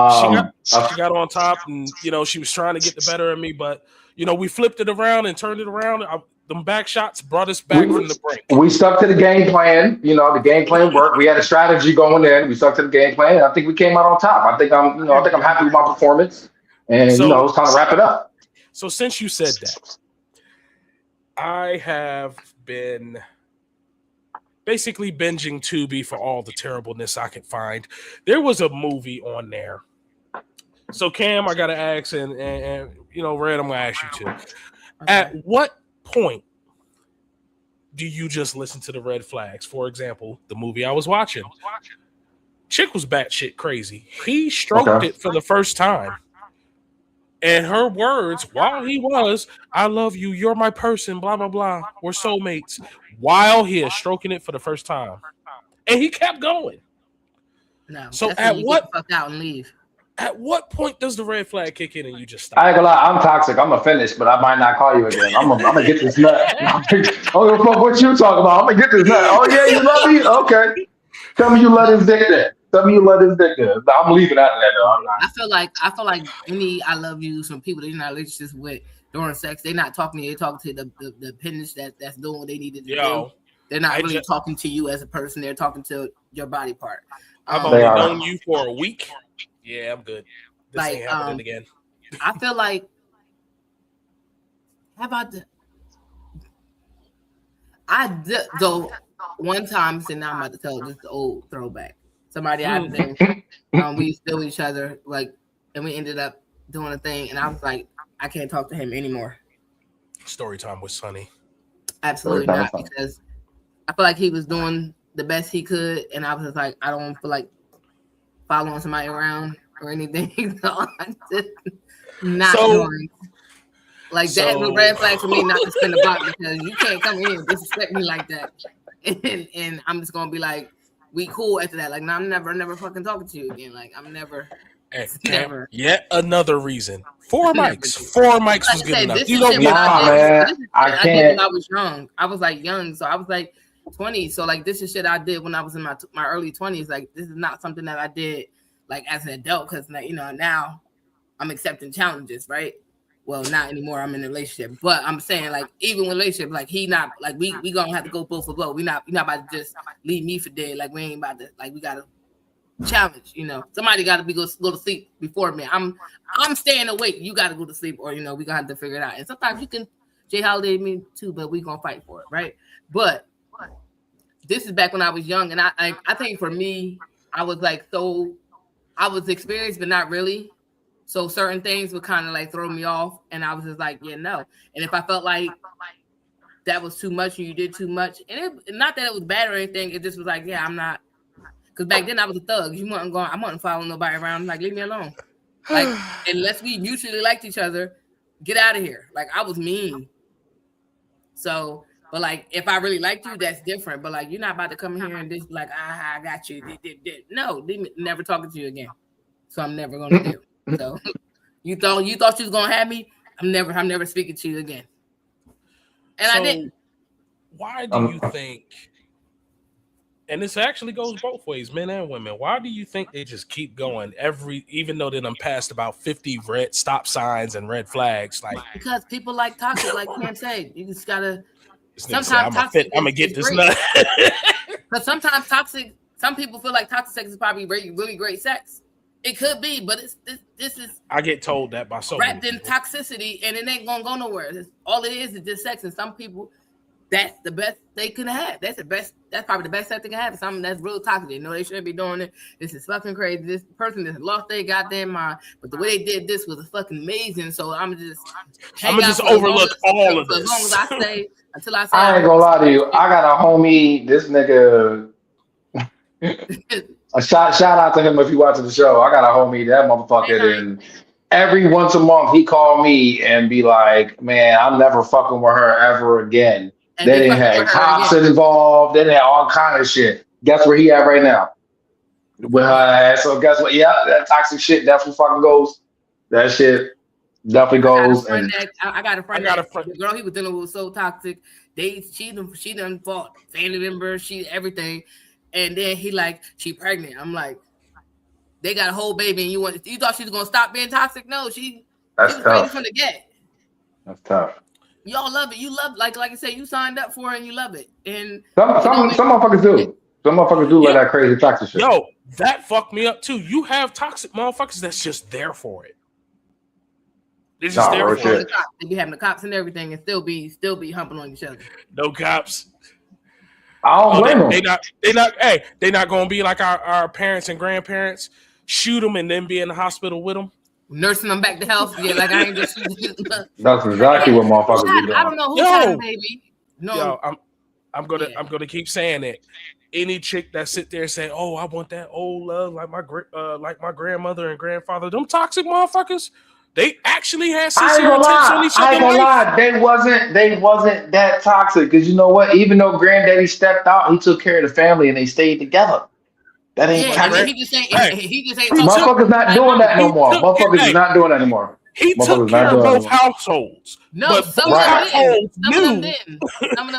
got on top and, she was trying to get the better of me, but, we flipped it around and turned it around. Them back shots brought us back from the brink. We stuck to the game plan. The game plan worked. We had a strategy going in. We stuck to the game plan. And I think we came out on top. I think I'm happy with my performance. And, it's time to wrap it up. So since you said that, I have been basically binging Tubi for all the terribleness I could find. There was a movie on there. So Cam, I got to ask, and Red, I'm going to ask you too. Okay. At what point do you just listen to the red flags? For example, the movie I was watching. Chick was batshit crazy. He stroked it for the first time. And her words, while he was, I love you, you're my person, blah, blah, blah, we're soulmates, while he is stroking it for the first time. And he kept going. No, so at what fuck out and leave. At what point does the red flag kick in and you just stop? I ain't gonna lie, I'm toxic. I'm gonna finish, but I might not call you again. I'm gonna get this nut. I don't know what you talking about. I'm gonna get this nut. Oh yeah, you love me? Okay. Tell me you love his dick then. I'm leaving after that though. I feel like any I love you, some people they're not relationships with during sex, they're not talking to you, they're talking to the appendage that's doing what they needed to do. They're not really talking to you as a person, they're talking to your body part. I've only known you for a week. Yeah, I'm good. This ain't happening again. I feel like though one time, and now I'm about to tell this old throwback. Somebody I've been, we still each other, like, and we ended up doing a thing, and I was like, I can't talk to him anymore. Story time with Sonny. Absolutely not, because I feel like he was doing the best he could, and I was just like, I don't feel like following somebody around or anything. So I'm just not doing. Like that's a red flag for me not to spend a buck, because you can't come in and disrespect me like that, and I'm just gonna be like, we cool after that. Like, no, I'm never fucking talking to you again. Like, I'm never. Never. Yet another reason. 4 mics. 4 mics was good enough. You don't get I can't. I did when I was young. I was like young, so I was like 20. So like this is shit I did when I was in my early 20s. Like this is not something that I did like as an adult, because now I'm accepting challenges, right? Well, not anymore. I'm in a relationship, but I'm saying like even with relationship, like he not like we gonna have to go blow for blow. We not about to just leave me for dead. Like we ain't about to like we gotta challenge. Somebody got to be go to sleep before me. I'm staying awake. You got to go to sleep, or we gonna have to figure it out. And sometimes you can Jay Holiday me too, but we gonna fight for it, right? But this is back when I was young, and I think for me, I was like I was experienced, but not really. So certain things would kind of like throw me off, and I was just like, yeah, no. And if I felt like that was too much, or you did too much, and not that it was bad or anything, it just was like, yeah, I'm not. Because back then I was a thug. I wasn't following nobody around. I'm like, leave me alone. Like, unless we mutually liked each other, get out of here. Like, I was mean. So, but like, if I really liked you, that's different. But like, you're not about to come here and just like, I got you. No, never talking to you again. So I'm never gonna do. So you thought she was gonna have me? I'm never speaking to you again. And I didn't. Why do you think? And this actually goes both ways, men and women. Why do you think they just keep going even though they done passed about 50 red stop signs and red flags? Like because people like toxic, like Cam said. You just gotta. Sometimes I'm gonna get this nut. But sometimes toxic. Some people feel like toxic sex is probably really, really great sex. It could be, but this is. I get told that by so wrapped in toxicity, and it ain't gonna go nowhere. All it is just sex, and some people, that's the best they could have. That's the best. That's probably the best sex they can have. Something that's real toxic. They know they shouldn't be doing it. This is fucking crazy. This person just lost their goddamn mind. But the way they did this was fucking amazing. So I'm just overlook all of this. As long as I say until I say. I ain't gonna lie to you. I got a homie. This nigga. A shout out to him if you watching the show. I got a homie, that motherfucker, and every once a month he called me and be like, "Man, I'm never fucking with her ever again." And they didn't have cops involved. They didn't have all kind of shit. Guess where he at right now? With her ass. So guess what? Yeah, that toxic shit definitely fucking goes. That shit definitely goes. I got a friend. The girl he was dealing with was so toxic. She done fought family members, everything. And then he like, she pregnant. I'm like, they got a whole baby, and you thought she was gonna stop being toxic? No, she was ready from the get. That's tough. Y'all love it. You love like I said, you signed up for it and you love it. And some motherfuckers do. Some motherfuckers do like that crazy toxic shit. Yo, that fucked me up too. You have toxic motherfuckers that's just there for it. They're just there for it. They be having the cops and everything, and still be humping on each other. No cops. I don't blame them. They not gonna be like our parents and grandparents, shoot them and then be in the hospital with them, nursing them back to health. Yeah, like I ain't just. That's exactly what motherfuckers be doing. I don't know who's having baby. No, I'm gonna keep saying it. Any chick that sit there and say, "Oh, I want that old love like my grandmother and grandfather," them toxic motherfuckers. They actually had sincere intentions on each other. I ain't gonna lie. They wasn't that toxic because you know what? Even though Granddaddy stepped out, he took care of the family and they stayed together. That ain't toxic. He just ain't. Motherfuckers not doing that no more. Motherfuckers is not doing that anymore. He took care of both households. No, but some households knew.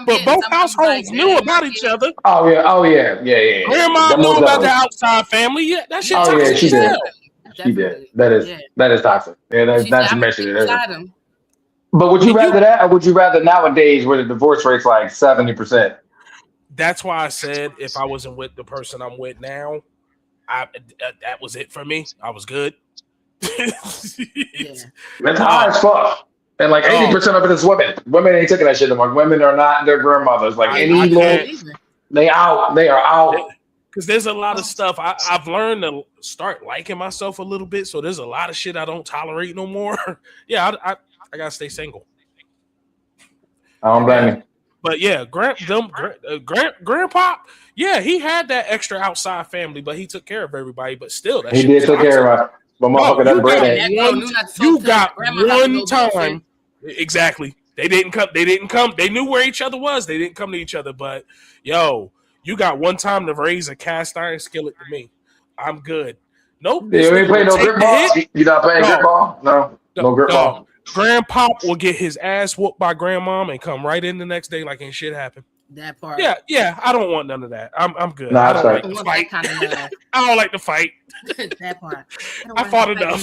But both households knew about each other. Oh yeah. Grandma knew about the outside family. Yeah, that shit. Oh yeah, she did. She did. That is toxic. Yeah, that's mentioned it. But would you rather that, or would you rather nowadays where the divorce rate's like 70%? That's why I said if I wasn't with the person I'm with now, that was it for me. I was good. It's hard as fuck. And like 80% of it is women. Women ain't taking that shit anymore. Women are not their grandmothers. Like they are out. Because there's a lot of stuff I've learned to start liking myself a little bit. So there's a lot of shit I don't tolerate no more. Yeah, I gotta stay single. I don't blame you. But yeah, grandpa, yeah, he had that extra outside family, but he took care of everybody. But still, that he did take care of us. But motherfucker, that bread. You got one time. Exactly. They didn't come. They knew where each other was. They didn't come to each other. But yo. You got one time to raise a cast iron skillet to me. I'm good. Nope. You ain't playing no grip ball? You not playing grip ball? No grip ball. Grandpa will get his ass whooped by grandmom and come right in the next day like ain't shit happened. That part. Yeah. I don't want none of that. I'm good. Nah, I don't like to fight. I don't like to fight. That part. I fought enough.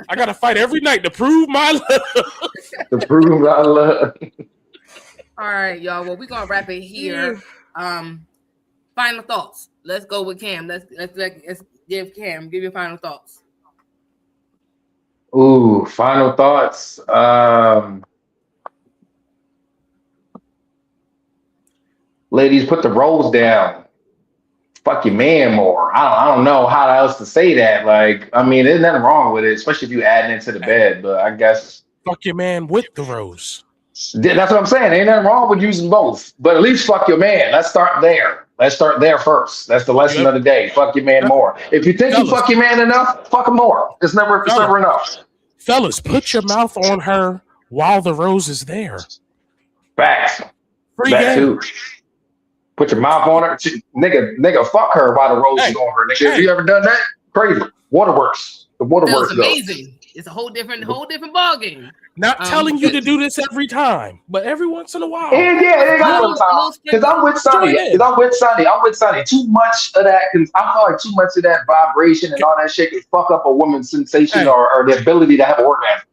I gotta fight every night to prove my love. To prove my love. All right, y'all. Well, we're gonna wrap it here. Final thoughts. Let's go with Cam. Let's give Cam. Give your final thoughts. Ooh, final thoughts. Ladies, put the rolls down. Fuck your man more. I don't know how else to say that. Like, I mean, there's nothing wrong with it, especially if you add it into the bed. But I guess Fuck your man with the rose. that's what I'm saying. Ain't nothing wrong with using both. But at least fuck your man. Let's start there. Let's start there first. That's the lesson of the day. Fuck your man more. If you think you fuck your man enough, fuck him more. It's never enough. Fellas, put your mouth on her while the rose is there. Facts. Free That game. too. Put your mouth on her. Nigga, fuck her while the rose is on her. Nigga, have you ever done that? Crazy. Waterworks. The waterworks. It's amazing. It's a whole different ball game. Not telling you to do this every time, but every once in a while. And it got no time. Because I'm with Sonny. Too much of that. I feel like too much of that vibration and all that shit can fuck up a woman's sensation or the ability to have an orgasm.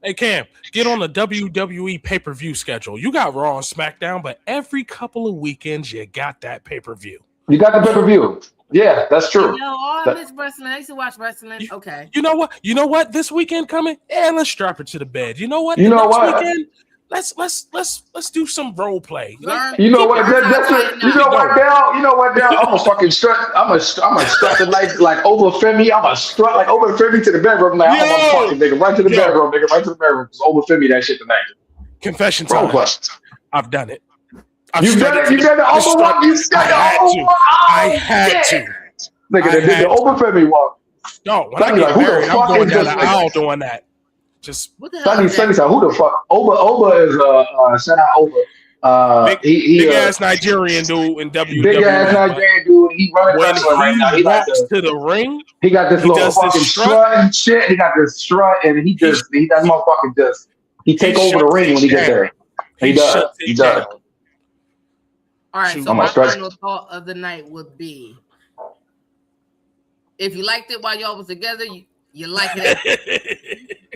Hey Cam, get on the WWE pay-per-view schedule. You got Raw and SmackDown, but every couple of weekends you got that pay-per-view. You got the pay-per-view. Yeah, that's true. I miss wrestling. I used to watch wrestling. Okay. You know what? This weekend coming, let's strap it to the bed. You know what? Weekend, let's do some role play. You know what, Dale? I'm gonna fucking strut. I'm gonna strut it like over Femi. I'm gonna strut like over Femi to the bedroom. Like, I'm gonna fucking nigga right to the bedroom. Nigga right to the bedroom. Just over Femi that shit tonight. Confession time. I've done it. You done it? You done the over walk? You done the over walk? I had to. Nigga, the over Femi walk. No, when I get married, I'm going down the aisle doing that. Just Sonny said, who the fuck? Oba is shout out Oba. Big ass Nigerian dude in WWE. Big ass Nigerian dude. He running right now. He walks to the ring. He got this little fucking strut and shit. He got this strut, and he that motherfucker just he take over the ring when he gets there. He does. All right. So my final thought of the night would be: if you liked it while y'all was together, you like it.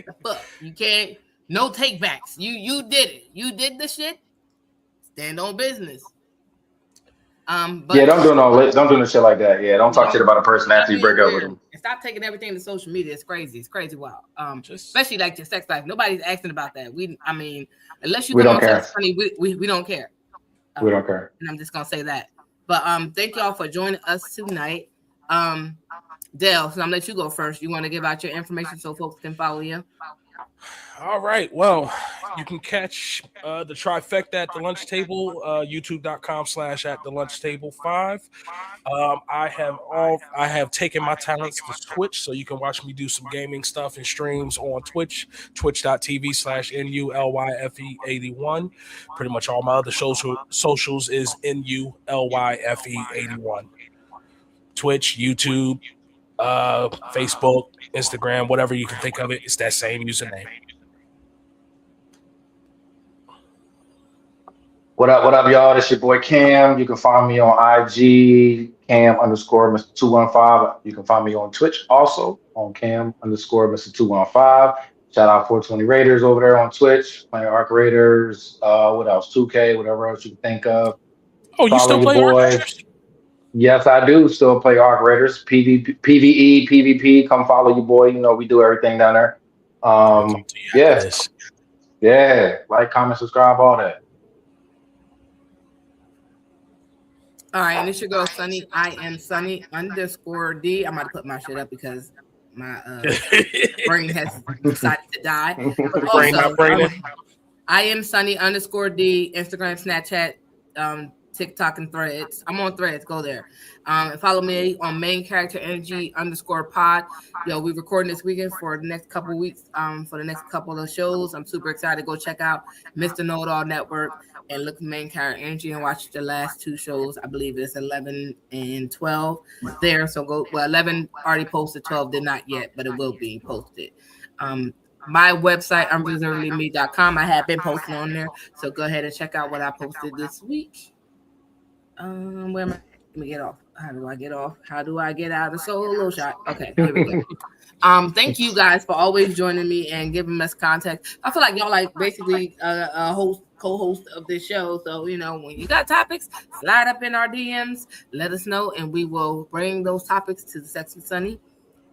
The fuck, you can't. No takebacks. You did it. You did the shit. Stand on business. But don't do no shit like that. Yeah, don't talk shit about a person after you break up with them. And stop taking everything to social media. It's crazy. It's crazy wild. Especially like your sex life. Nobody's asking about that. Unless you don't care. Funny, we don't care. We don't care. And I'm just gonna say that. But thank y'all for joining us tonight. Dale, so I'm gonna let you go first. You want to give out your information so folks can follow you? All right. Well, you can catch the trifecta at the lunch table, youtube.com/@thelunchtable5. I have taken my talents to Twitch, so you can watch me do some gaming stuff and streams on Twitch, twitch.tv/NULYFE81. Pretty much all my other socials is NULYFE81. Twitch, YouTube, Facebook, Instagram, whatever you can think of it, it's that same username. What up, y'all? This your boy Cam. You can find me on IG, Cam_Mr215. You can find me on Twitch also on Cam_Mr215. Shout out 420 Raiders over there on Twitch, playing Arc Raiders. What else? 2K, whatever else you can think of. Oh, you still play Arc Raiders? Yes, I do still play Arc Raiders. PvE, PvP. Come follow your boy. You know, we do everything down there. Yeah. Like, comment, subscribe, all that. All right, and it's your girl Sunny. I am Sunny_D. I'm about to put my shit up because my brain has decided to die. But also, I am Sunny_D. Instagram, Snapchat, TikTok, and Threads. I'm on Threads. Go there. And follow me on Main Character Energy_pod. Yo, we're recording this weekend for the next couple of weeks. For the next couple of shows, I'm super excited. Go check out Mr. Know It All Network and look for Main Character Energy and watch the last two shows. I believe it's 11 and 12 there. So go. Well, 11 already posted. 12 did not yet, but it will be posted. My website, unreservedlyme.com. I have been posting on there, so go ahead and check out what I posted this week. Where am I? Let me get off. How do I get off? How do I get out of the solo shot? Okay, here we go. Thank you guys for always joining me and giving us context. I feel like y'all like basically a co-host of this show. So when you got topics, slide up in our DMs, let us know, and we will bring those topics to the Sexy Sunny,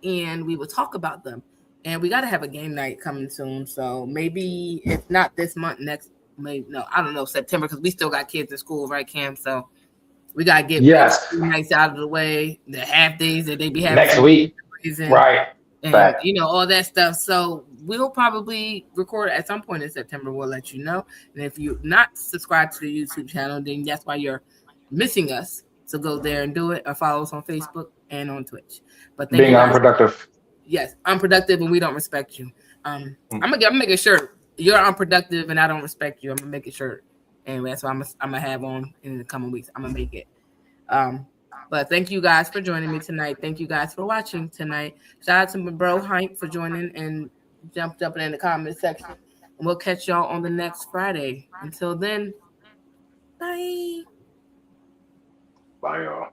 and we will talk about them. And we got to have a game night coming soon. So maybe if not this month, next, maybe no, I don't know, September, because we still got kids in school, right, Cam? So we gotta get nights out of the way, the half days that they be having next week, right? And all that stuff. So we'll probably record at some point in September. We'll let you know. And if you're not subscribed to the YouTube channel, then that's why you're missing us. So go there and do it, or follow us on Facebook and on Twitch. But being unproductive. Yes, unproductive, and we don't respect you. I'm gonna make a shirt. You're unproductive, and I don't respect you. I'm gonna make a shirt. Anyway, that's what I'm gonna have on in the coming weeks. I'm gonna make it. But thank you guys for joining me tonight. Thank you guys for watching tonight. Shout out to my bro Hype for joining and jumping in the comment section. And we'll catch y'all on the next Friday. Until then, bye. Bye, y'all.